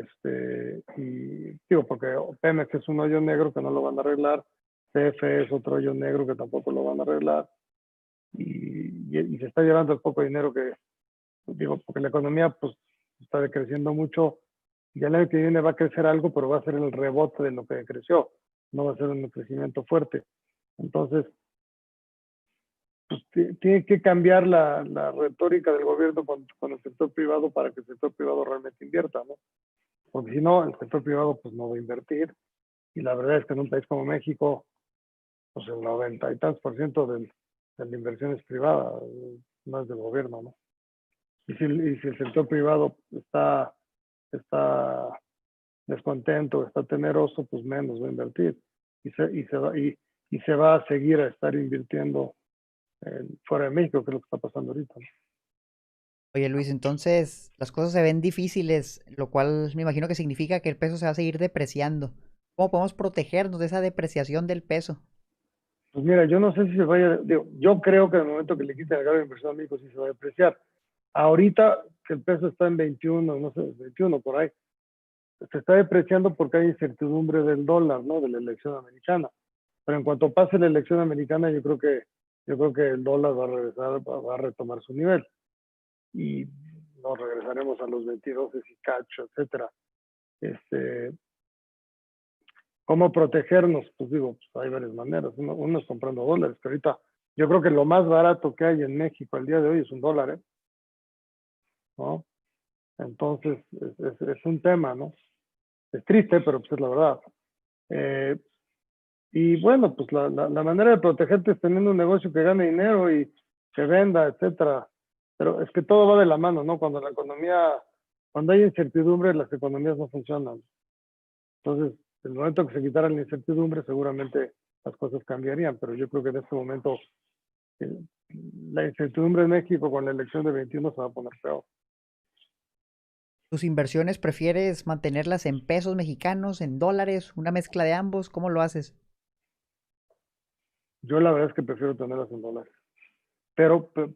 digo, porque Pemex es un hoyo negro que no lo van a arreglar, CFE es otro hoyo negro que tampoco lo van a arreglar, y se está llevando el poco dinero que, digo, porque la economía pues está decreciendo mucho, y el año que viene va a crecer algo, pero va a ser el rebote de lo que creció, no va a ser un crecimiento fuerte. Entonces, pues, tiene que cambiar la retórica del gobierno con el sector privado para que el sector privado realmente invierta, ¿no? Porque si no, el sector privado pues no va a invertir, y la verdad es que en un país como México, pues el 90 y tantos por ciento de la inversión es privada, no es del gobierno, ¿no? Y si el sector privado está descontento, está temeroso, pues menos va a invertir. Y se va a seguir a estar invirtiendo fuera de México, que es lo que está pasando ahorita, ¿no? Oye Luis, entonces las cosas se ven difíciles, lo cual me imagino que significa que el peso se va a seguir depreciando. ¿Cómo podemos protegernos de esa depreciación del peso? Pues mira, yo no sé si se vaya, digo, yo creo que en el momento que le quiten el grado de inversión a México sí se va a depreciar. Ahorita que el peso está en 21, no sé, 21 por ahí, se está depreciando porque hay incertidumbre del dólar, ¿no? De la elección americana. Pero en cuanto pase la elección americana, yo creo que el dólar va a regresar, va a retomar su nivel. Y nos regresaremos a los 22 y cacho, etcétera. Este, ¿Cómo protegernos? Pues digo, pues hay varias maneras. Uno es comprando dólares, que ahorita yo creo que lo más barato que hay en México al día de hoy es un dólar, ¿no? Entonces, es un tema, ¿no? Es triste, pero pues es la verdad. Eh, y bueno, pues la manera de protegerte es teniendo un negocio que gane dinero y que venda, etcétera. Pero es que todo va de la mano, ¿no? Cuando hay incertidumbre, las economías no funcionan. Entonces, el momento que se quitara la incertidumbre, seguramente las cosas cambiarían, pero yo creo que en este momento eh, la incertidumbre en México con la elección de 21 se va a poner peor. ¿Tus inversiones prefieres mantenerlas en pesos mexicanos, en dólares, una mezcla de ambos? ¿Cómo lo haces? Yo la verdad es que prefiero tenerlas en dólares, pero pues,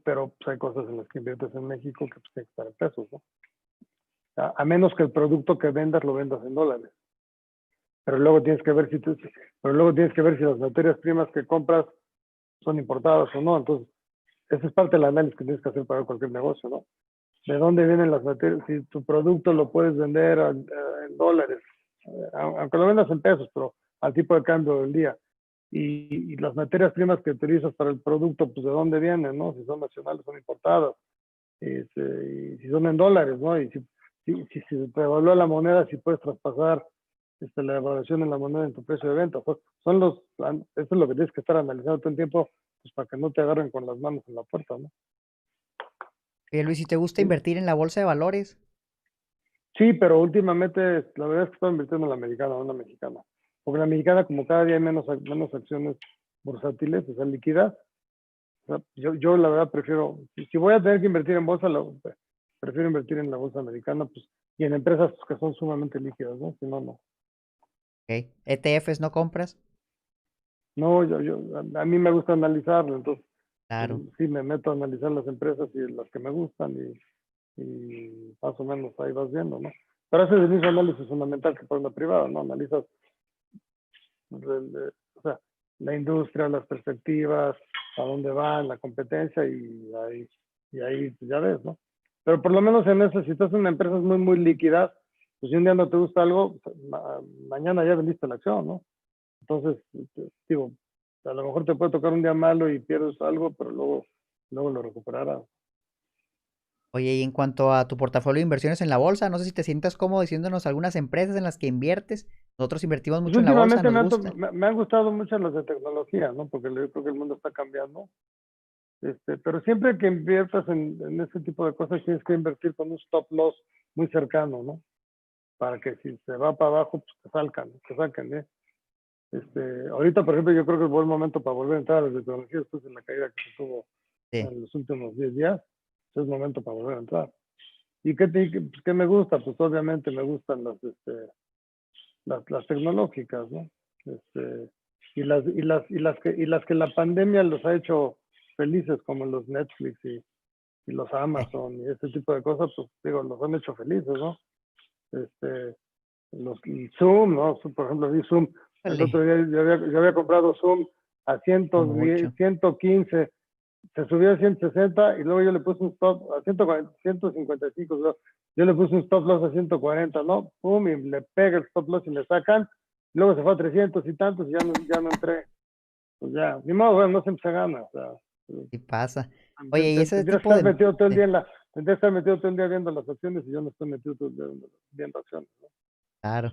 hay cosas en las que inviertes en México que pues, tienen que estar en pesos, ¿no? A menos que el producto que vendas lo vendas en dólares. Pero luego tienes que ver si las materias primas que compras son importadas o no. Entonces, esa es parte del análisis que tienes que hacer para cualquier negocio, ¿no? ¿De dónde vienen las materias? Si tu producto lo puedes vender en dólares, aunque lo vendas en pesos, pero al tipo de cambio del día. Y las materias primas que utilizas para el producto, pues de dónde vienen, ¿no? Si son nacionales, son importadas. Y si son en dólares, ¿no? Y si se te evalúa la moneda, si puedes traspasar la evaluación en la moneda en tu precio de venta. Pues, eso es lo que tienes que estar analizando todo el tiempo, pues para que no te agarren con las manos en la puerta, ¿no? Oye Luis, si te gusta Sí, invertir en la bolsa de valores, sí, pero últimamente la verdad es que estoy invirtiendo en la americana, no en la mexicana. Porque la mexicana, como cada día hay menos acciones bursátiles, o sea, líquidas, o sea, yo la verdad prefiero, si voy a tener que invertir en bolsa, prefiero invertir en la bolsa americana, pues y en empresas que son sumamente líquidas, ¿no? Si no, no. Ok. ETFs no compras. No, a mí me gusta analizarlo, entonces pues, Claro. sí me meto a analizar las empresas y las que me gustan y más o menos ahí vas viendo, ¿no? Pero ese es el mismo análisis fundamental que por una privada, ¿no? Analizas o sea, la industria, las perspectivas, a dónde van, la competencia y ahí pues, ya ves, ¿no? Pero por lo menos en eso, si estás en una empresa muy, muy líquida, pues si un día no te gusta algo, mañana ya vendiste la acción, ¿no? Entonces, digo, a lo mejor te puede tocar un día malo y pierdes algo, pero luego lo recuperarás. Oye, y en cuanto a tu portafolio de inversiones en la bolsa, no sé si te sientas cómodo diciéndonos algunas empresas en las que inviertes. Nosotros invertimos Pues mucho en la bolsa, últimamente nos gusta. me han gustado mucho las de tecnología, ¿no? Porque yo creo que el mundo está cambiando. Pero siempre que inviertas en ese tipo de cosas, tienes que invertir con un stop loss muy cercano, ¿no? Para que si se va para abajo, pues que saquen, ¿eh? Ahorita, por ejemplo, yo creo que es buen momento para volver a entrar a las de tecnología después de la caída que se tuvo Sí, en los últimos 10 días. Es momento para volver a entrar. ¿Y qué me gusta? Pues obviamente me gustan las tecnológicas, ¿no? Y las que la pandemia los ha hecho felices, como los Netflix y los Amazon y este tipo de cosas, pues digo, los han hecho felices, ¿no? Y Zoom, ¿no? Por ejemplo, vi Zoom, el vale, otro día yo había comprado Zoom a mucho. 115, se subió a 160 y luego yo le puse un stop a 140, 155, yo le puse un stop loss a 140, ¿no? Pum, y le pega el stop loss y le sacan, luego se fue a 300 y tantos y ya no entré. Pues ya, ni modo, bueno, no siempre se gana, o sea, Sí pasa. Oye, y ese tendrías que tipo estar de... metido todo el Sí, día tendrías que estar metido todo el día viendo las acciones y yo no estoy metido todo el día viendo acciones, ¿no? claro.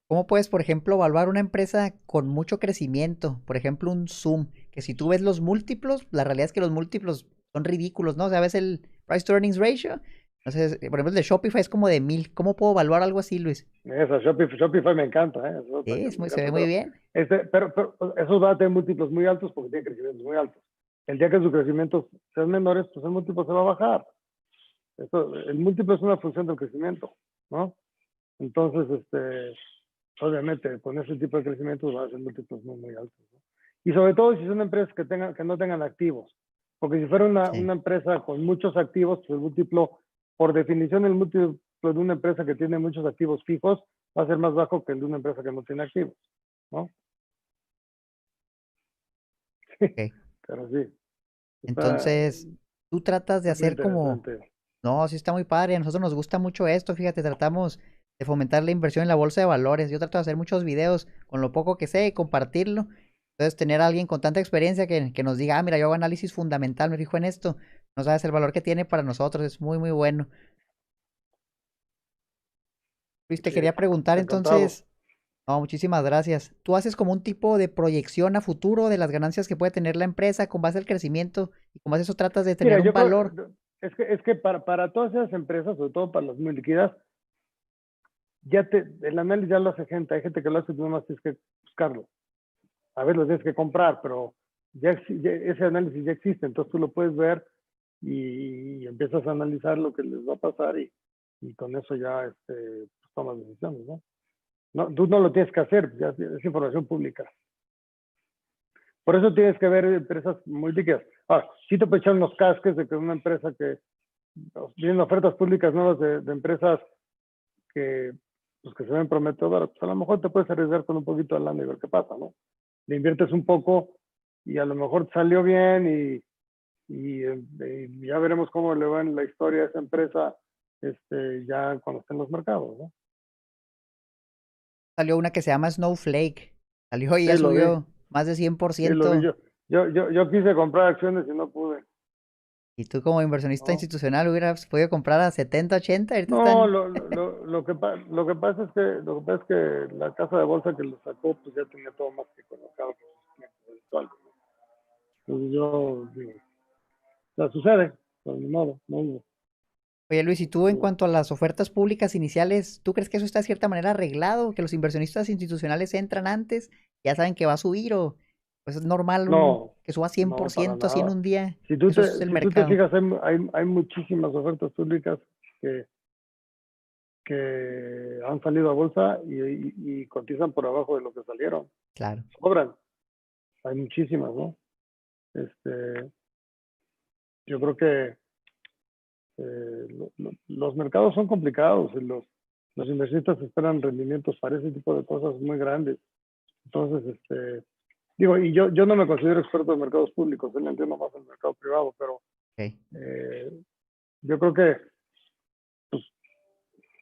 ¿Cómo puedes, por ejemplo, evaluar una empresa con mucho crecimiento? Por ejemplo, un Zoom, que si tú ves los múltiplos, la realidad es que los múltiplos son ridículos, ¿no? O sea, ves el price to earnings ratio. Entonces, por ejemplo, el de Shopify es como de 1000. ¿Cómo puedo evaluar algo así, Luis? Esa Shopify me encanta, ¿eh? Eso es otra Sí, que me se ve encanta, muy pero, bien. pero esos van a tener múltiplos muy altos porque tienen crecimientos muy altos. El día que sus crecimientos sean menores, pues el múltiplo se va a bajar. El múltiplo es una función del crecimiento, ¿no? Entonces, obviamente, con ese tipo de crecimientos van a ser múltiplos muy, muy altos, ¿no? Y sobre todo si son empresas que no tengan activos. Porque si fuera Sí. una empresa con muchos activos, pues el múltiplo, por definición, el múltiplo de una empresa que tiene muchos activos fijos va a ser más bajo que el de una empresa que no tiene activos, ¿no? Ok. Pero sí, está Entonces, tú tratas de súper hacer como... interesante. No, sí está muy padre. A nosotros nos gusta mucho esto. Fíjate, tratamos de fomentar la inversión en la bolsa de valores. Yo trato de hacer muchos videos con lo poco que sé y compartirlo. Entonces, tener a alguien con tanta experiencia que nos diga, ah, mira, yo hago análisis fundamental, me fijo en esto. No sabes el valor que tiene para nosotros. Es muy, muy bueno. Luis, te Sí, quería preguntar encantado. entonces, no, muchísimas gracias. ¿Tú haces como un tipo de proyección a futuro de las ganancias que puede tener la empresa con base al crecimiento y con base a eso tratas de Mira, tener un yo valor? creo, es que para todas esas empresas, sobre todo para las muy líquidas, el análisis ya lo hace gente, hay gente que lo hace, tú nomás tienes que buscarlo. A ver, lo tienes que comprar, pero ese análisis ya existe, entonces tú lo puedes ver y empiezas a analizar lo que les va a pasar y con eso ya pues, tomas decisiones, ¿no? No, tú no lo tienes que hacer, ya es información pública. Por eso tienes que ver empresas muy líquidas. Ahora, sí te puede echar unos casques de que una empresa que vienen ofertas públicas nuevas de empresas que, pues, que se ven prometedoras, pues a lo mejor te puedes arriesgar con un poquito de lana y ver qué pasa, ¿no? Le inviertes un poco y a lo mejor salió bien y ya veremos cómo le va en la historia a esa empresa ya cuando esté en los mercados, ¿no? Salió una que se llama Snowflake. Salió y Sí, ya lo vi, subió más de sí, lo vi 100%. yo. Yo quise comprar acciones y no pude, Y tú como inversionista ¿no? institucional hubieras podido comprar a 70, 80. Ahorita No, están... lo que pasa es que la casa de bolsa que lo sacó, pues ya tenía todo más que colocado con sus clientes habituales, ¿no? Entonces yo digo, ya sucede, pues ni modo, no, Oye Luis, y tú en no, cuanto a las ofertas públicas iniciales, ¿tú crees que eso está de cierta manera arreglado? ¿Que los inversionistas institucionales entran antes? ¿Ya saben que va a subir o pues es normal no, que suba no, para 100% así en nada. un día? Si tú Eso es te, el si tú te mercado. fijas, hay muchísimas ofertas públicas que, que han salido a bolsa y cotizan por abajo de lo que salieron. Claro. Sobran. Hay muchísimas, ¿no? Yo creo que los mercados son complicados y los inversionistas esperan rendimientos para ese tipo de cosas muy grandes. Entonces, digo, y yo no me considero experto en mercados públicos, yo entiendo más el mercado privado, pero Okay. yo creo que pues,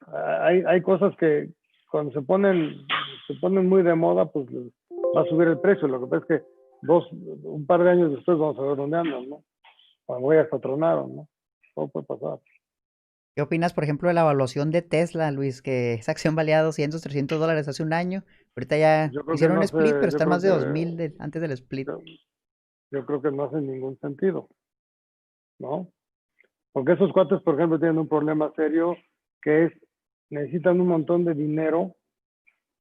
hay cosas que cuando se ponen muy de moda, pues va a subir el precio. Lo que pasa es que un par de años después vamos a ver dónde andan, ¿no? Cuando ya patronaron, ¿no? Todo puede pasar. ¿Qué opinas, por ejemplo, de la evaluación de Tesla, Luis? Que esa acción valía $200, $300 hace un año. Ahorita ya Yo creo que hicieron un no split, pero sé, están más de 2,000 antes del split. yo creo que no hace ningún sentido, ¿no? Porque esos cuates, por ejemplo, tienen un problema serio que es, necesitan un montón de dinero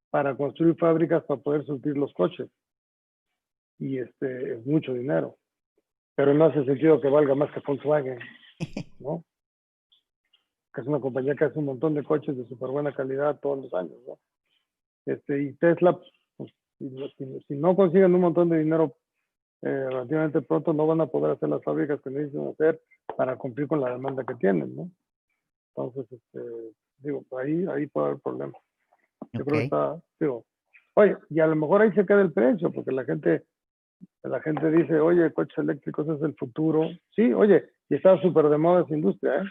para construir fábricas para poder surtir los coches. Y es mucho dinero. Pero no hace sentido que valga más que Volkswagen, ¿no? Que es una compañía que hace un montón de coches de súper buena calidad todos los años, ¿no? Y Tesla, pues, si no consiguen un montón de dinero relativamente pronto, no van a poder hacer las fábricas que necesitan hacer para cumplir con la demanda que tienen, ¿no? Entonces, digo, ahí puede haber problemas. Yo creo que Ok. digo, oye, y a lo mejor ahí se queda el precio, porque la gente dice, oye, coches eléctricos es el futuro. Sí, oye, y está súper de moda esa industria, ¿eh?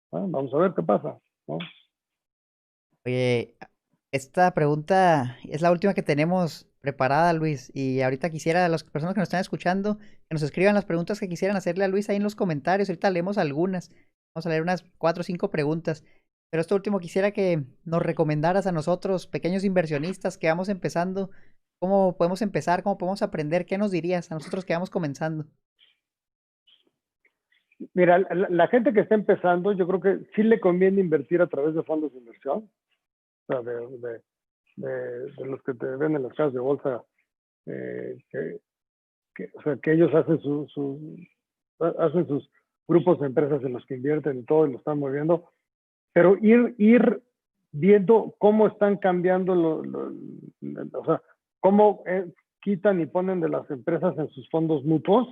Vamos a ver qué pasa, ¿no? Oye, esta pregunta es la última que tenemos preparada, Luis. Y ahorita quisiera a las personas que nos están escuchando que nos escriban las preguntas que quisieran hacerle a Luis ahí en los comentarios. Ahorita leemos algunas. Vamos a leer unas 4 o 5 preguntas. Pero esto último quisiera que nos recomendaras a nosotros, pequeños inversionistas que vamos empezando, cómo podemos empezar, cómo podemos aprender, ¿qué nos dirías a nosotros que vamos comenzando? Mira, la gente que está empezando, yo creo que sí le conviene invertir a través de fondos de inversión, o sea, de los que te ven en las casas de bolsa, o sea, que ellos hacen hacen sus grupos de empresas en los que invierten y todo y lo están moviendo, pero ir viendo cómo están cambiando, o sea, cómo quitan y ponen de las empresas en sus fondos mutuos,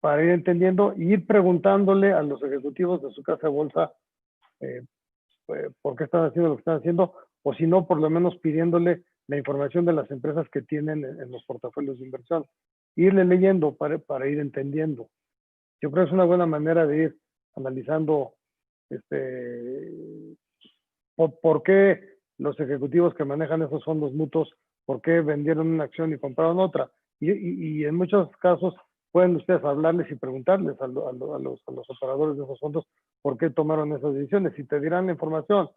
para ir entendiendo e ir preguntándole a los ejecutivos de su casa de bolsa por qué están haciendo lo que están haciendo, o si no, por lo menos pidiéndole la información de las empresas que tienen en los portafolios de inversión. Irle leyendo para ir entendiendo. Yo creo que es una buena manera de ir analizando por qué los ejecutivos que manejan esos fondos mutuos, por qué vendieron una acción y compraron otra. Y en muchos casos pueden ustedes hablarles y preguntarles a los operadores de esos fondos por qué tomaron esas decisiones y te dirán la información.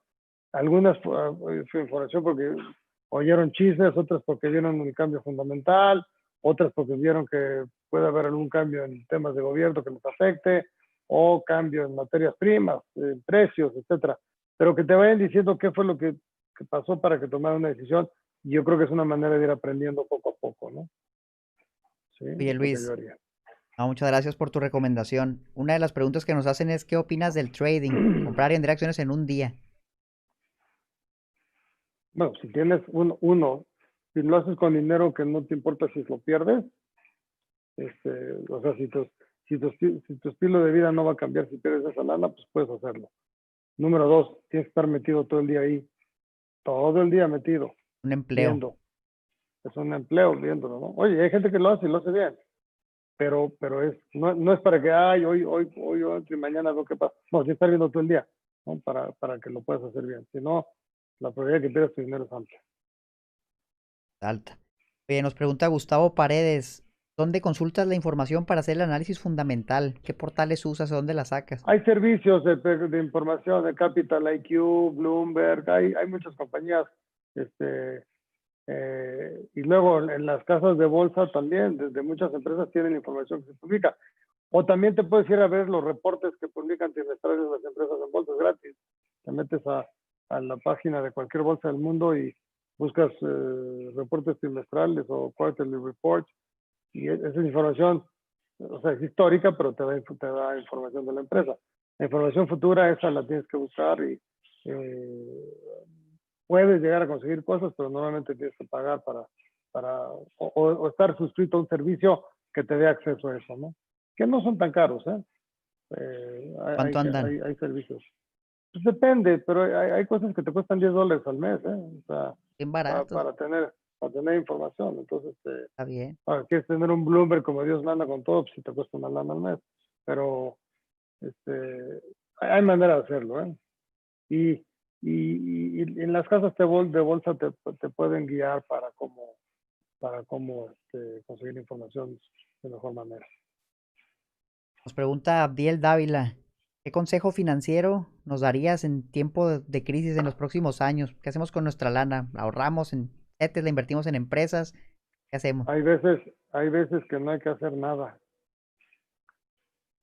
Algunas su información porque oyeron chismes, otras porque vieron un cambio fundamental, otras porque vieron que puede haber algún cambio en temas de gobierno que les afecte, o cambio en materias primas, en precios, etcétera. Pero que te vayan diciendo qué fue lo que pasó para que tomaran una decisión, y yo creo que es una manera de ir aprendiendo poco a poco, ¿no? Sí, Oye, es lo que yo Luis, haría. no, muchas gracias por tu recomendación. Una de las preguntas que nos hacen es, ¿qué opinas del trading? Comprar y vender acciones en un día. Bueno, si tienes si lo haces con dinero que no te importa si lo pierdes, o sea, si tu estilo de vida no va a cambiar si pierdes esa lana, pues puedes hacerlo. Número 2, tienes que estar metido todo el día ahí, todo el día metido, Un empleo. viendo. Es un empleo viéndolo, ¿no? Oye, hay gente que lo hace y lo hace bien, pero no es para que, hoy y mañana veo qué pasa. No, tienes que estar viendo todo el día, ¿no? Para que lo puedas hacer bien. Si no, la probabilidad de que pierdas tu dinero es amplia. Alta. Oye, nos pregunta Gustavo Paredes, ¿dónde consultas la información para hacer el análisis fundamental? ¿Qué portales usas o dónde la sacas? Hay servicios de información de Capital IQ, Bloomberg, hay muchas compañías, y luego en las casas de bolsa también, desde muchas empresas tienen información que se publica. O también te puedes ir a ver los reportes que publican trimestrales las empresas en bolsa gratis. Te metes a la página de cualquier bolsa del mundo y buscas reportes trimestrales o quarterly reports, y esa información, o sea, es histórica, pero te da información de la empresa. La información futura, esa la tienes que buscar y puedes llegar a conseguir cosas, pero normalmente tienes que pagar o estar suscrito a un servicio que te dé acceso a eso, ¿no? Que no son tan caros, ¿eh? ¿Cuánto andan? Hay servicios. Pues depende, pero hay cosas que te cuestan $10 al mes, ¿eh? O sea, Bien para, baratos, para tener, para tener información. Entonces, está bien. quieres tener un Bloomberg como Dios manda con todo, pues si te cuesta una lana al mes. Pero hay manera de hacerlo, ¿eh? Y, y en las casas de bolsa te pueden guiar para cómo conseguir información de mejor manera. Nos pregunta Abdiel Dávila, ¿qué consejo financiero nos darías en tiempo de crisis en los próximos años? ¿Qué hacemos con nuestra lana? ¿La ahorramos en CETES, la invertimos en empresas? ¿Qué hacemos? Hay veces que no hay que hacer nada.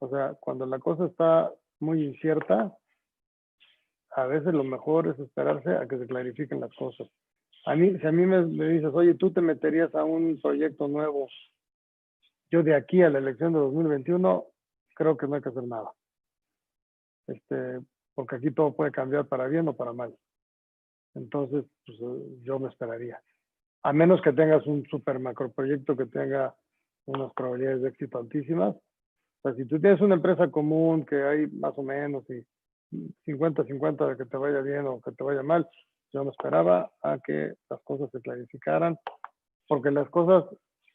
O sea, cuando la cosa está muy incierta, a veces lo mejor es esperarse a que se clarifiquen las cosas. Si a mí me dices, oye, tú te meterías a un proyecto nuevo, yo de aquí a la elección de 2021, creo que no hay que hacer nada. Porque aquí todo puede cambiar para bien o para mal. Entonces, pues, yo me esperaría. A menos que tengas un super macro proyecto que tenga unas probabilidades de éxito altísimas. O sea, si tú tienes una empresa común que hay más o menos y 50-50 de que te vaya bien o que te vaya mal, yo me esperaba a que las cosas se clarificaran, porque las cosas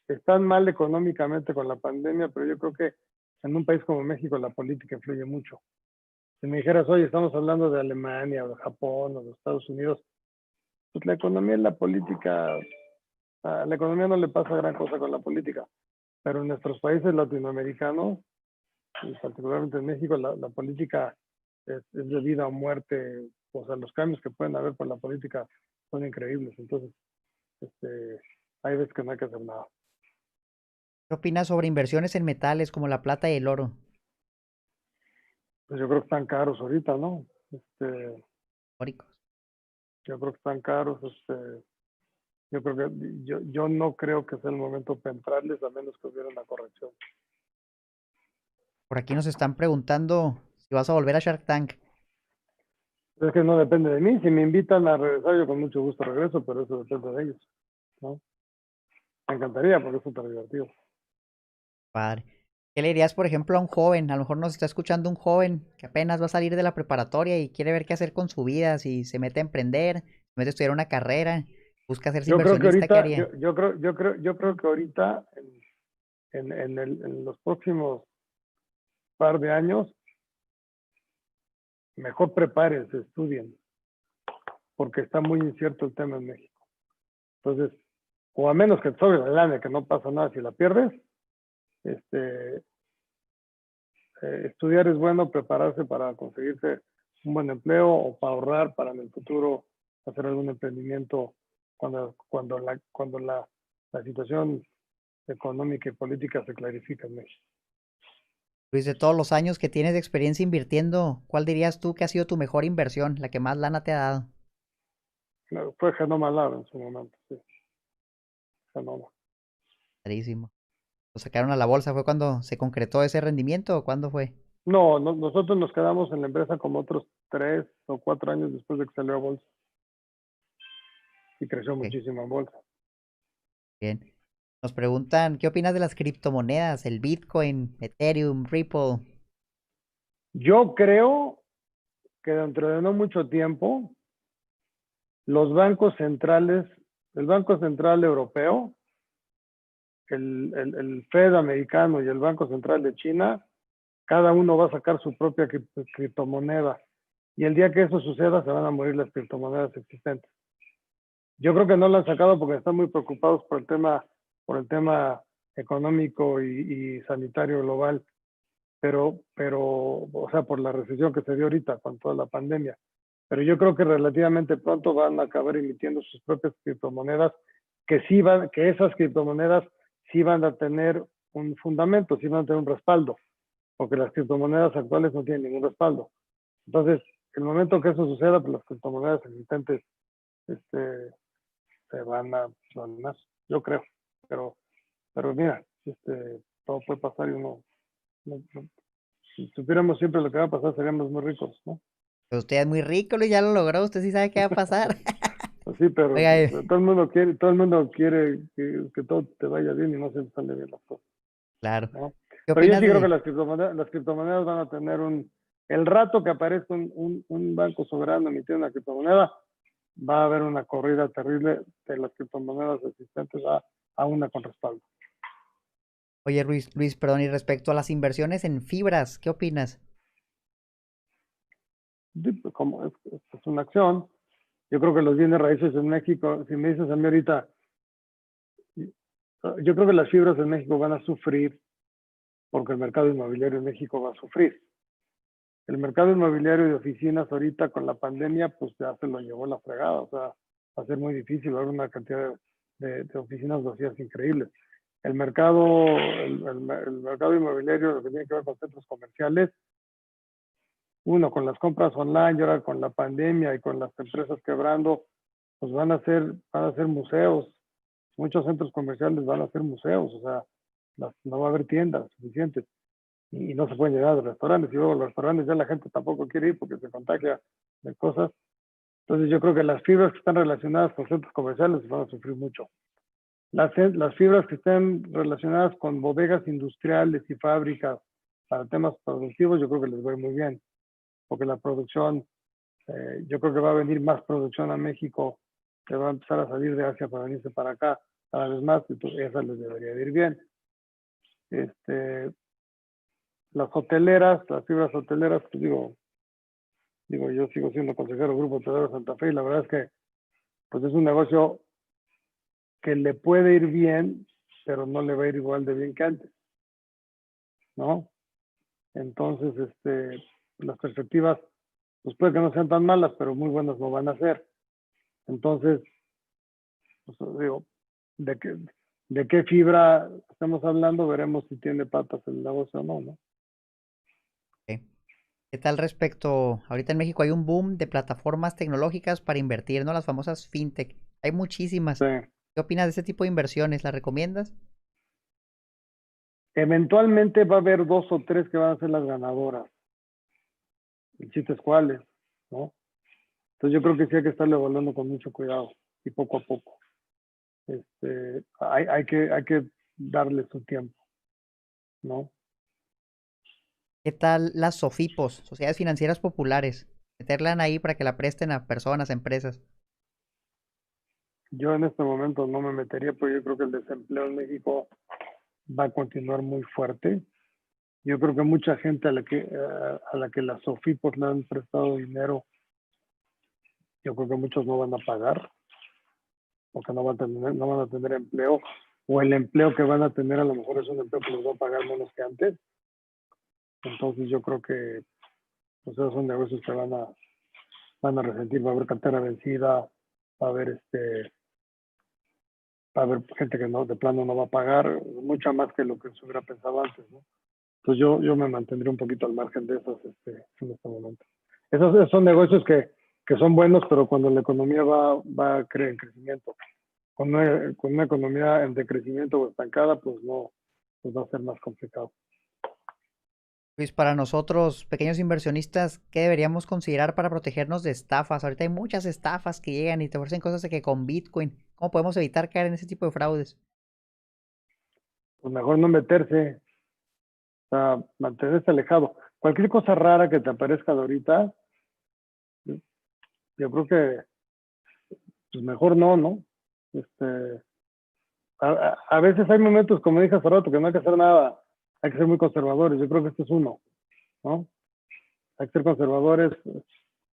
están mal económicamente con la pandemia, pero yo creo que en un país como México la política influye mucho. Si me dijeras, oye, estamos hablando de Alemania o de Japón o de Estados Unidos, pues la economía y la política, a la economía no le pasa gran cosa con la política, pero en nuestros países latinoamericanos, y particularmente en México, la política es de vida o muerte. O sea, los cambios que pueden haber por la política son increíbles. Entonces, hay veces que no hay que hacer nada. ¿Qué opinas sobre inversiones en metales como la plata y el oro? Pues yo creo que están caros ahorita, ¿no? Históricos. Yo creo que están caros. Yo creo que yo no creo que sea el momento para entrarles a menos que hubiera una corrección. Por aquí nos están preguntando si vas a volver a Shark Tank. Es que no depende de mí. Si me invitan a regresar, yo con mucho gusto regreso, pero eso depende de ellos, ¿no? Me encantaría porque es súper divertido. Padre. ¿Qué le dirías, por ejemplo, a un joven? A lo mejor nos está escuchando un joven que apenas va a salir de la preparatoria y quiere ver qué hacer con su vida, si se mete a emprender, se mete a estudiar una carrera, busca hacerse Yo creo que inversionista, ¿qué ahorita, haría? yo creo que ahorita, en los próximos par de años, mejor prepárense, estudien, porque está muy incierto el tema en México. Entonces, o a menos que te sobre la lana, que no pasa nada si la pierdes, estudiar es bueno, prepararse para conseguirse un buen empleo o para ahorrar para en el futuro hacer algún emprendimiento cuando la situación económica y política se clarifica en México. Luis, de todos los años que tienes de experiencia invirtiendo, ¿cuál dirías tú que ha sido tu mejor inversión, la que más lana te ha dado? Claro, fue Genoma Lab en su momento, sí, Genoma. Clarísimo. ¿Lo sacaron a la bolsa? ¿Fue cuando se concretó ese rendimiento o cuándo fue? No, nosotros nos quedamos en la empresa como otros 3 o 4 años después de que salió a bolsa y creció Ok, muchísimo en bolsa. bien. Nos preguntan, ¿qué opinas de las criptomonedas? El Bitcoin, Ethereum, Ripple. Yo creo que dentro de no mucho tiempo, los bancos centrales, el Banco Central Europeo, el Fed americano y el Banco Central de China, cada uno va a sacar su propia criptomoneda. Y el día que eso suceda, se van a morir las criptomonedas existentes. Yo creo que no lo han sacado porque están muy preocupados por el tema económico y sanitario global, o sea, por la recesión que se dio ahorita con toda la pandemia. Pero yo creo que relativamente pronto van a acabar emitiendo sus propias criptomonedas, que esas criptomonedas sí van a tener un fundamento, sí van a tener un respaldo, porque las criptomonedas actuales no tienen ningún respaldo. Entonces, el momento que eso suceda, pues las criptomonedas existentes se van a abandonar, yo creo. Pero mira, todo puede pasar y uno Si supiéramos siempre lo que va a pasar, seríamos muy ricos, ¿no? Pero usted es muy rico, Luis, ya lo logró, usted sí sabe qué va a pasar. Pues sí, pero Oiga, todo el mundo quiere que todo te vaya bien y no se sale bien las cosas, claro. ¿no? ¿Qué Pero yo opinas sí creo que de? las criptomonedas van a tener el rato que aparezca un banco soberano emitiendo una criptomoneda, va a haber una corrida terrible de las criptomonedas existentes a una con respaldo. Oye, Luis, perdón, y respecto a las inversiones en fibras, ¿qué opinas? Sí, pues, como es una acción, yo creo que los bienes raíces en México, si me dices a mí ahorita, yo creo que las fibras en México van a sufrir porque el mercado inmobiliario en México va a sufrir. El mercado inmobiliario de oficinas ahorita con la pandemia, pues ya se lo llevó la fregada, o sea, va a ser muy difícil, va a haber una cantidad de oficinas vacías increíbles. El mercado inmobiliario, lo que tiene que ver con centros comerciales, uno, con las compras online y ahora con la pandemia y con las empresas quebrando, pues van a ser museos. Muchos centros comerciales van a ser museos, o sea, no va a haber tiendas suficientes y no se pueden llegar a los restaurantes. Y luego los restaurantes ya la gente tampoco quiere ir porque se contagia de cosas. Entonces yo creo que las fibras que están relacionadas con centros comerciales van a sufrir mucho. Las fibras que estén relacionadas con bodegas industriales y fábricas para temas productivos, yo creo que les va a ir muy bien, porque la producción, yo creo que va a venir más producción a México, que va a empezar a salir de Asia para venirse para acá cada vez más, entonces esa les debería de ir bien. Las hoteleras, las fibras hoteleras, pues yo sigo siendo consejero del Grupo Hotelero Santa Fe y la verdad es que pues es un negocio que le puede ir bien, pero no le va a ir igual de bien que antes, ¿no? Entonces, las perspectivas, pues puede que no sean tan malas, pero muy buenas no van a ser. Entonces, pues, digo, de qué fibra estamos hablando, veremos si tiene patas el negocio o no, ¿no? ¿Qué ¿Qué tal respecto? Ahorita en México hay un boom de plataformas tecnológicas para invertir, ¿no? Las famosas fintech. Hay muchísimas. Sí. ¿Qué opinas de ese tipo de inversiones? ¿Las recomiendas? Eventualmente va a haber 2 o 3 que van a ser las ganadoras. El chiste es cuáles, ¿no? Entonces yo creo que sí hay que estarlo evaluando con mucho cuidado y poco a poco. Hay que darle su tiempo, ¿no? ¿Qué tal las SOFIPOS, sociedades financieras populares? Meterla ahí para que la presten a personas, a empresas. Yo en este momento no me metería, porque yo creo que el desempleo en México va a continuar muy fuerte. Yo creo que mucha gente a la que las SOFIPOS le han prestado dinero, yo creo que muchos no van a pagar, porque no van a tener empleo, o el empleo que van a tener a lo mejor es un empleo que les va a pagar menos que antes. Entonces yo creo que pues, esos son negocios que van a resentir, va a haber cartera vencida, va a haber va a haber gente que no, de plano no va a pagar, mucha más que lo que se hubiera pensado antes, ¿no? Entonces yo me mantendría un poquito al margen de esos en este momento. Esos son negocios que son buenos, pero cuando la economía va a creer en crecimiento. Con una economía en decrecimiento o estancada, pues no, pues va a ser más complicado. Luis, para nosotros, pequeños inversionistas, ¿qué deberíamos considerar para protegernos de estafas? Ahorita hay muchas estafas que llegan y te ofrecen cosas de que con Bitcoin. ¿Cómo podemos evitar caer en ese tipo de fraudes? Pues mejor no meterse, o sea, mantenerse alejado. Cualquier cosa rara que te aparezca de ahorita, yo creo que pues mejor no, ¿no? A veces hay momentos, como dije hace rato, que no hay que hacer nada, hay que ser muy conservadores. Yo creo que este es uno, ¿no? Hay que ser conservadores,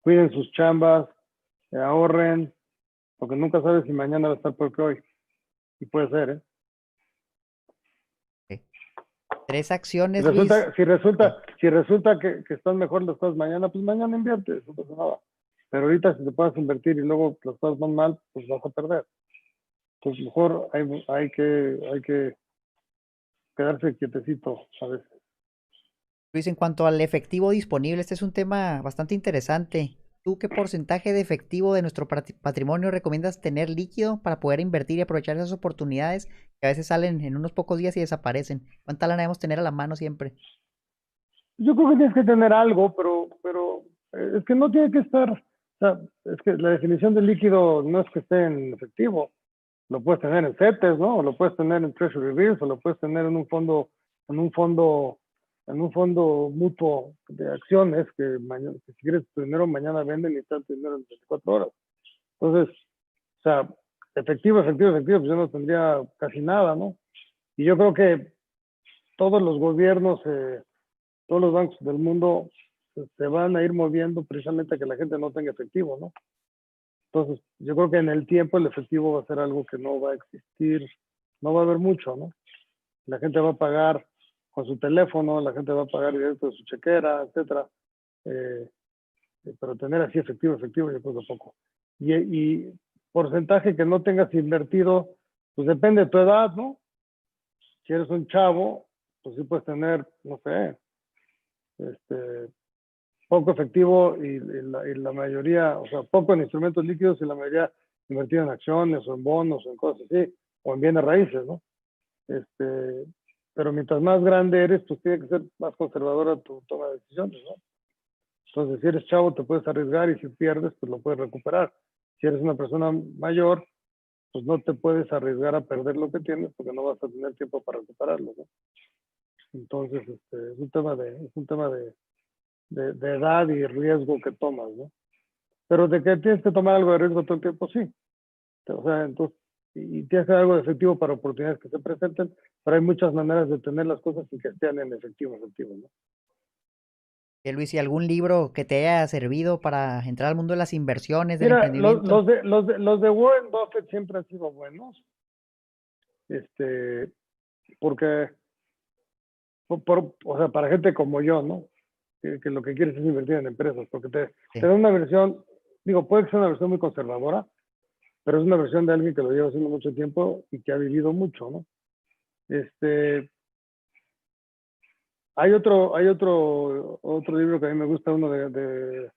cuiden sus chambas, ahorren, porque nunca sabes si mañana va a estar peor que hoy. Y puede ser, ¿eh? Ok. Tres acciones, Luis. Sí. Si resulta que están mejor las cosas mañana, pues mañana inviertes, no pasa nada. Pero ahorita si te puedes invertir y luego las cosas van mal, pues vas a perder. Pues mejor hay que quedarse quietecito a veces. Luis, en cuanto al efectivo disponible, este es un tema bastante interesante. ¿Tú qué porcentaje de efectivo de nuestro patrimonio recomiendas tener líquido para poder invertir y aprovechar esas oportunidades que a veces salen en unos pocos días y desaparecen? ¿Cuánta lana debemos tener a la mano siempre? Yo creo que tienes que tener algo, pero es que no tiene que estar, o sea, es que la definición de líquido no es que esté en efectivo, lo puedes tener en CETES, ¿no? O lo puedes tener en Treasury Bills, o lo puedes tener en un fondo, en un fondo mutuo de acciones que, mañana, que si quieres tu dinero mañana venden y está tu dinero en 24 horas. Entonces, o sea, efectivo, pues yo no tendría casi nada, ¿no? Y yo creo que todos los gobiernos, todos los bancos del mundo se van a ir moviendo precisamente a que la gente no tenga efectivo, ¿no? Entonces, yo creo que en el tiempo el efectivo va a ser algo que no va a existir, no va a haber mucho, ¿no? La gente va a pagar con su teléfono, la gente va a pagar directo de su chequera, etcétera. Eh, pero tener así efectivo, yo creo que poco. Y porcentaje que no tengas invertido, pues depende de tu edad, ¿no? Si eres un chavo, pues sí puedes tener, no sé, poco efectivo y la mayoría, o sea, poco en instrumentos líquidos y la mayoría invertido en acciones o en bonos o en cosas así, o en bienes raíces, ¿no? Pero mientras más grande eres, pues tiene que ser más conservadora tu toma de decisiones, ¿no? Entonces, si eres chavo, te puedes arriesgar y si pierdes, pues lo puedes recuperar. Si eres una persona mayor, pues no te puedes arriesgar a perder lo que tienes porque no vas a tener tiempo para recuperarlo, ¿no? Entonces, es un tema de edad y riesgo que tomas, ¿no? Pero de que tienes que tomar algo de riesgo todo el tiempo, sí. O sea, entonces, y tienes que dar algo de efectivo para oportunidades que se presenten, pero hay muchas maneras de tener las cosas sin que estén en efectivo, ¿no? Luis, ¿y algún libro que te haya servido para entrar al mundo de las inversiones, del Mira, emprendimiento? los de Warren Buffett siempre han sido buenos, porque, o sea, para gente como yo, ¿no? Que lo que quieres es invertir en empresas, porque te Sí. da una versión, digo, puede que sea una versión muy conservadora, pero es una versión de alguien que lo lleva haciendo mucho tiempo y que ha vivido mucho, ¿no? Hay otro libro que a mí me gusta, uno de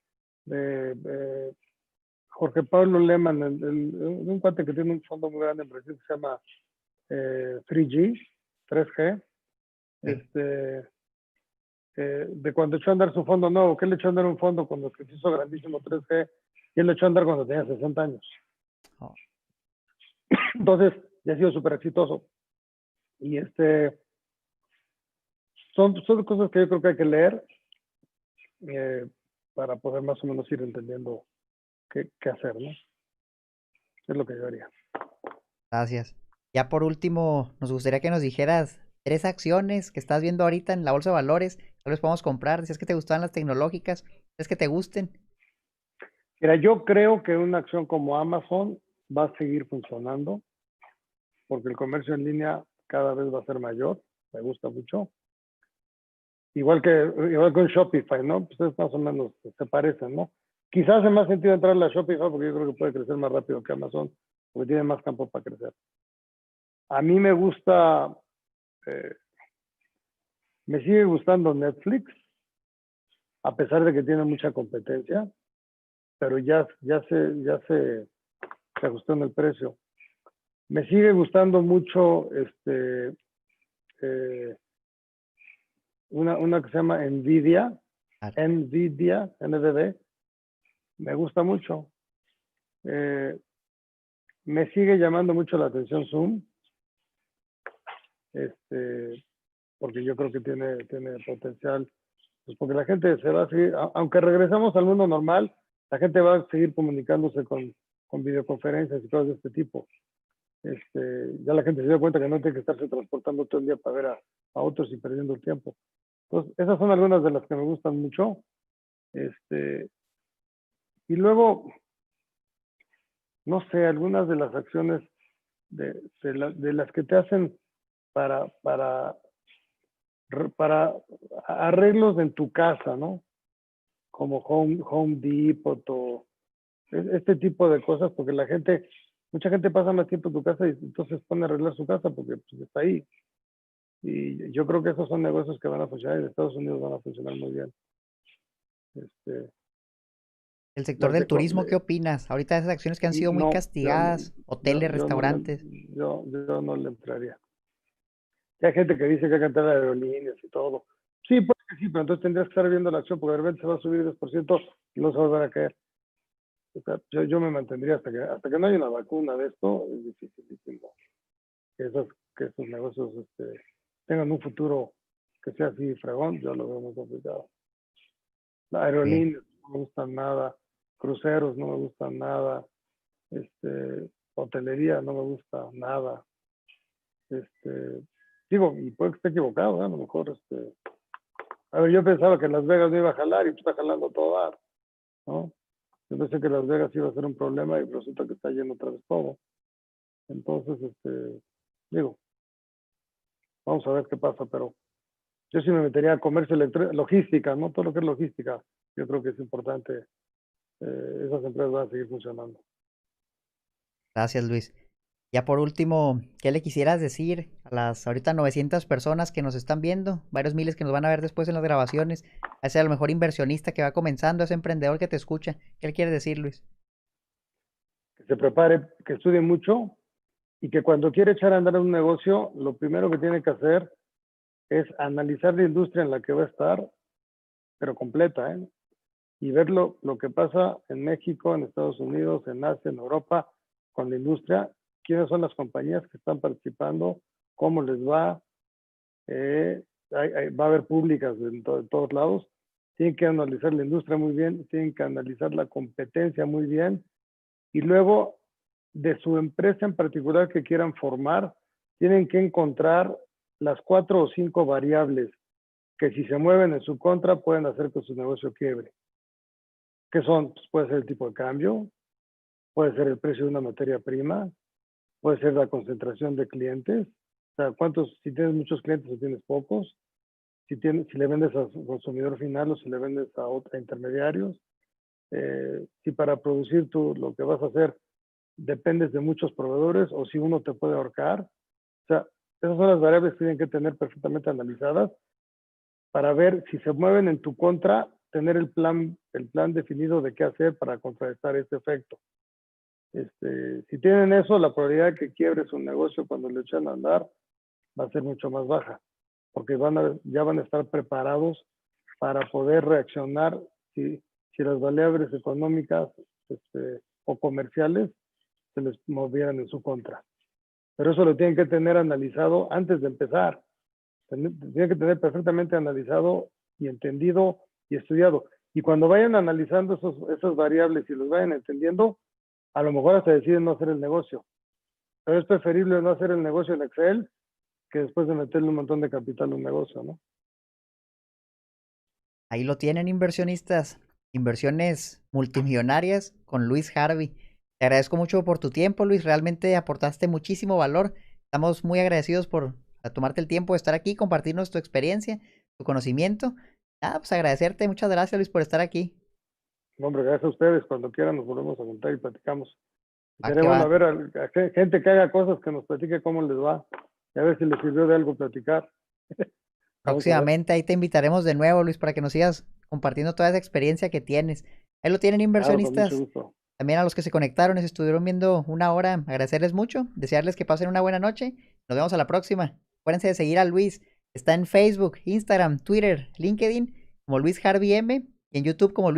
Jorge Pablo Leman, un cuate que tiene un fondo muy grande en Brasil que se llama 3G, 3G, Sí. de cuando echó a andar su fondo nuevo, que él echó a andar un fondo cuando se hizo grandísimo 3G, y él lo echó a andar cuando tenía 60 años. Oh, Entonces, ya ha sido súper exitoso. Y son cosas que yo creo que hay que leer para poder más o menos ir entendiendo qué hacer, ¿no? Es lo que yo haría. gracias. Ya por último, nos gustaría que nos dijeras 3 acciones que estás viendo ahorita en la bolsa de valores, tal vez podamos comprar, si es que te gustaban las tecnológicas, si es que te gusten. Mira, yo creo que una acción como Amazon va a seguir funcionando porque el comercio en línea cada vez va a ser mayor, me gusta mucho. Igual que un Shopify, ¿no? Pues es más o menos, se parecen, ¿no? Quizás hace más sentido entrar a la Shopify porque yo creo que puede crecer más rápido que Amazon, porque tiene más campo para crecer. A mí eh, me sigue gustando Netflix, a pesar de que tiene mucha competencia, pero se ajustó en el precio. Me sigue gustando mucho una que se llama Nvidia, Claro. NVD, me gusta mucho. Me sigue llamando mucho la atención Zoom, porque yo creo que tiene potencial, pues porque la gente se va a seguir, aunque regresamos al mundo normal, la gente va a seguir comunicándose con videoconferencias y cosas de este tipo. Ya la gente se dio cuenta que no tiene que estarse transportando todo el día para ver a otros y perdiendo el tiempo. Entonces, esas son algunas de las que me gustan mucho. Y luego, no sé, algunas de las acciones de las que te hacen para arreglos en tu casa, ¿no? Como Home Depot o este tipo de cosas, porque mucha gente pasa más tiempo en tu casa y entonces pone a arreglar su casa porque pues, está ahí. Y yo creo que esos son negocios que van a funcionar y en Estados Unidos van a funcionar muy bien. El sector Las del de, turismo, ¿qué opinas? Ahorita esas acciones que han sido muy no, castigadas, hoteles, yo no le, restaurantes. yo no le entraría. Hay gente que dice que hay que entrar a aerolíneas y todo. Sí, Sí, pero entonces tendrías que estar viendo la acción porque de repente se va a subir 10% y no se va a volver a caer. O sea, yo me mantendría hasta que no haya una vacuna de esto, es dificilísimo que esos negocios tengan un futuro que sea así fregón, yo lo veo muy complicado. Las Sí. aerolíneas no me gustan nada, cruceros no me gustan nada, hotelería no me gusta nada. Digo, y puede que esté equivocado, ¿eh? A lo mejor, a ver, yo pensaba que Las Vegas no iba a jalar y está jalando todo dar, ¿no? Yo pensé que Las Vegas iba a ser un problema y resulta que está yendo otra vez todo. Entonces, digo, vamos a ver qué pasa, pero yo sí me metería a comercio electrónico, logística, ¿no? Todo lo que es logística, yo creo que es importante. Esas empresas van a seguir funcionando. Gracias, Luis. Ya por último, ¿qué le quisieras decir a las ahorita 900 personas que nos están viendo? Varios miles que nos van a ver después en las grabaciones. A ese a lo mejor inversionista que va comenzando, ese emprendedor que te escucha. ¿Qué le quieres decir, Luis? Que se prepare, que estudie mucho y que cuando quiere echar a andar un negocio, lo primero que tiene que hacer es analizar la industria en la que va a estar, pero completa, ¿eh? Y ver lo que pasa en México, en Estados Unidos, en Asia, en Europa, con la industria, quiénes son las compañías que están participando, cómo les va, va a haber públicas de todos lados, tienen que analizar la industria muy bien, tienen que analizar la competencia muy bien, y luego de su empresa en particular que quieran formar, tienen que encontrar las 4 o 5 variables que si se mueven en su contra pueden hacer que su negocio quiebre. ¿Qué son? Pues puede ser el tipo de cambio, puede ser el precio de una materia prima, puede ser la concentración de clientes, o sea, si tienes muchos clientes o tienes pocos, si le vendes a su consumidor final o si le vendes a intermediarios, si para producir lo que vas a hacer dependes de muchos proveedores o si uno te puede ahorcar. O sea, esas son las variables que tienen que tener perfectamente analizadas para ver si se mueven en tu contra, tener el plan definido de qué hacer para contrarrestar ese efecto. Si tienen eso, la probabilidad de que quiebres un negocio cuando lo echan a andar va a ser mucho más baja, porque ya van a estar preparados para poder reaccionar si las variables económicas o comerciales se les movieran en su contra. Pero eso lo tienen que tener analizado antes de empezar. Tienen que tener perfectamente analizado y entendido y estudiado. Y cuando vayan analizando esas variables y los vayan entendiendo, a lo mejor hasta deciden no hacer el negocio. Pero es preferible no hacer el negocio en Excel que después de meterle un montón de capital a un negocio, ¿no? Ahí lo tienen, inversionistas. Inversiones multimillonarias con Luis Harvey. Te agradezco mucho por tu tiempo, Luis. Realmente aportaste muchísimo valor. Estamos muy agradecidos por tomarte el tiempo de estar aquí, compartirnos tu experiencia, tu conocimiento. Nada, pues agradecerte. Muchas gracias, Luis, por estar aquí. Hombre, gracias a ustedes. Cuando quieran nos volvemos a juntar y platicamos. Y Va sería que va. bueno ver a gente que haga cosas que nos platique cómo les va. Y a ver si les sirvió de algo platicar. Vamos a ver. Próximamente ahí te invitaremos de nuevo, Luis, para que nos sigas compartiendo toda esa experiencia que tienes. Ahí lo tienen, Claro, con mucho inversionistas. gusto. También a los que se conectaron y se estuvieron viendo una hora, agradecerles mucho, desearles que pasen una buena noche. Nos vemos a la próxima. Acuérdense de seguir a Luis. Está en Facebook, Instagram, Twitter, LinkedIn como Luis Harvey M y en YouTube como Luis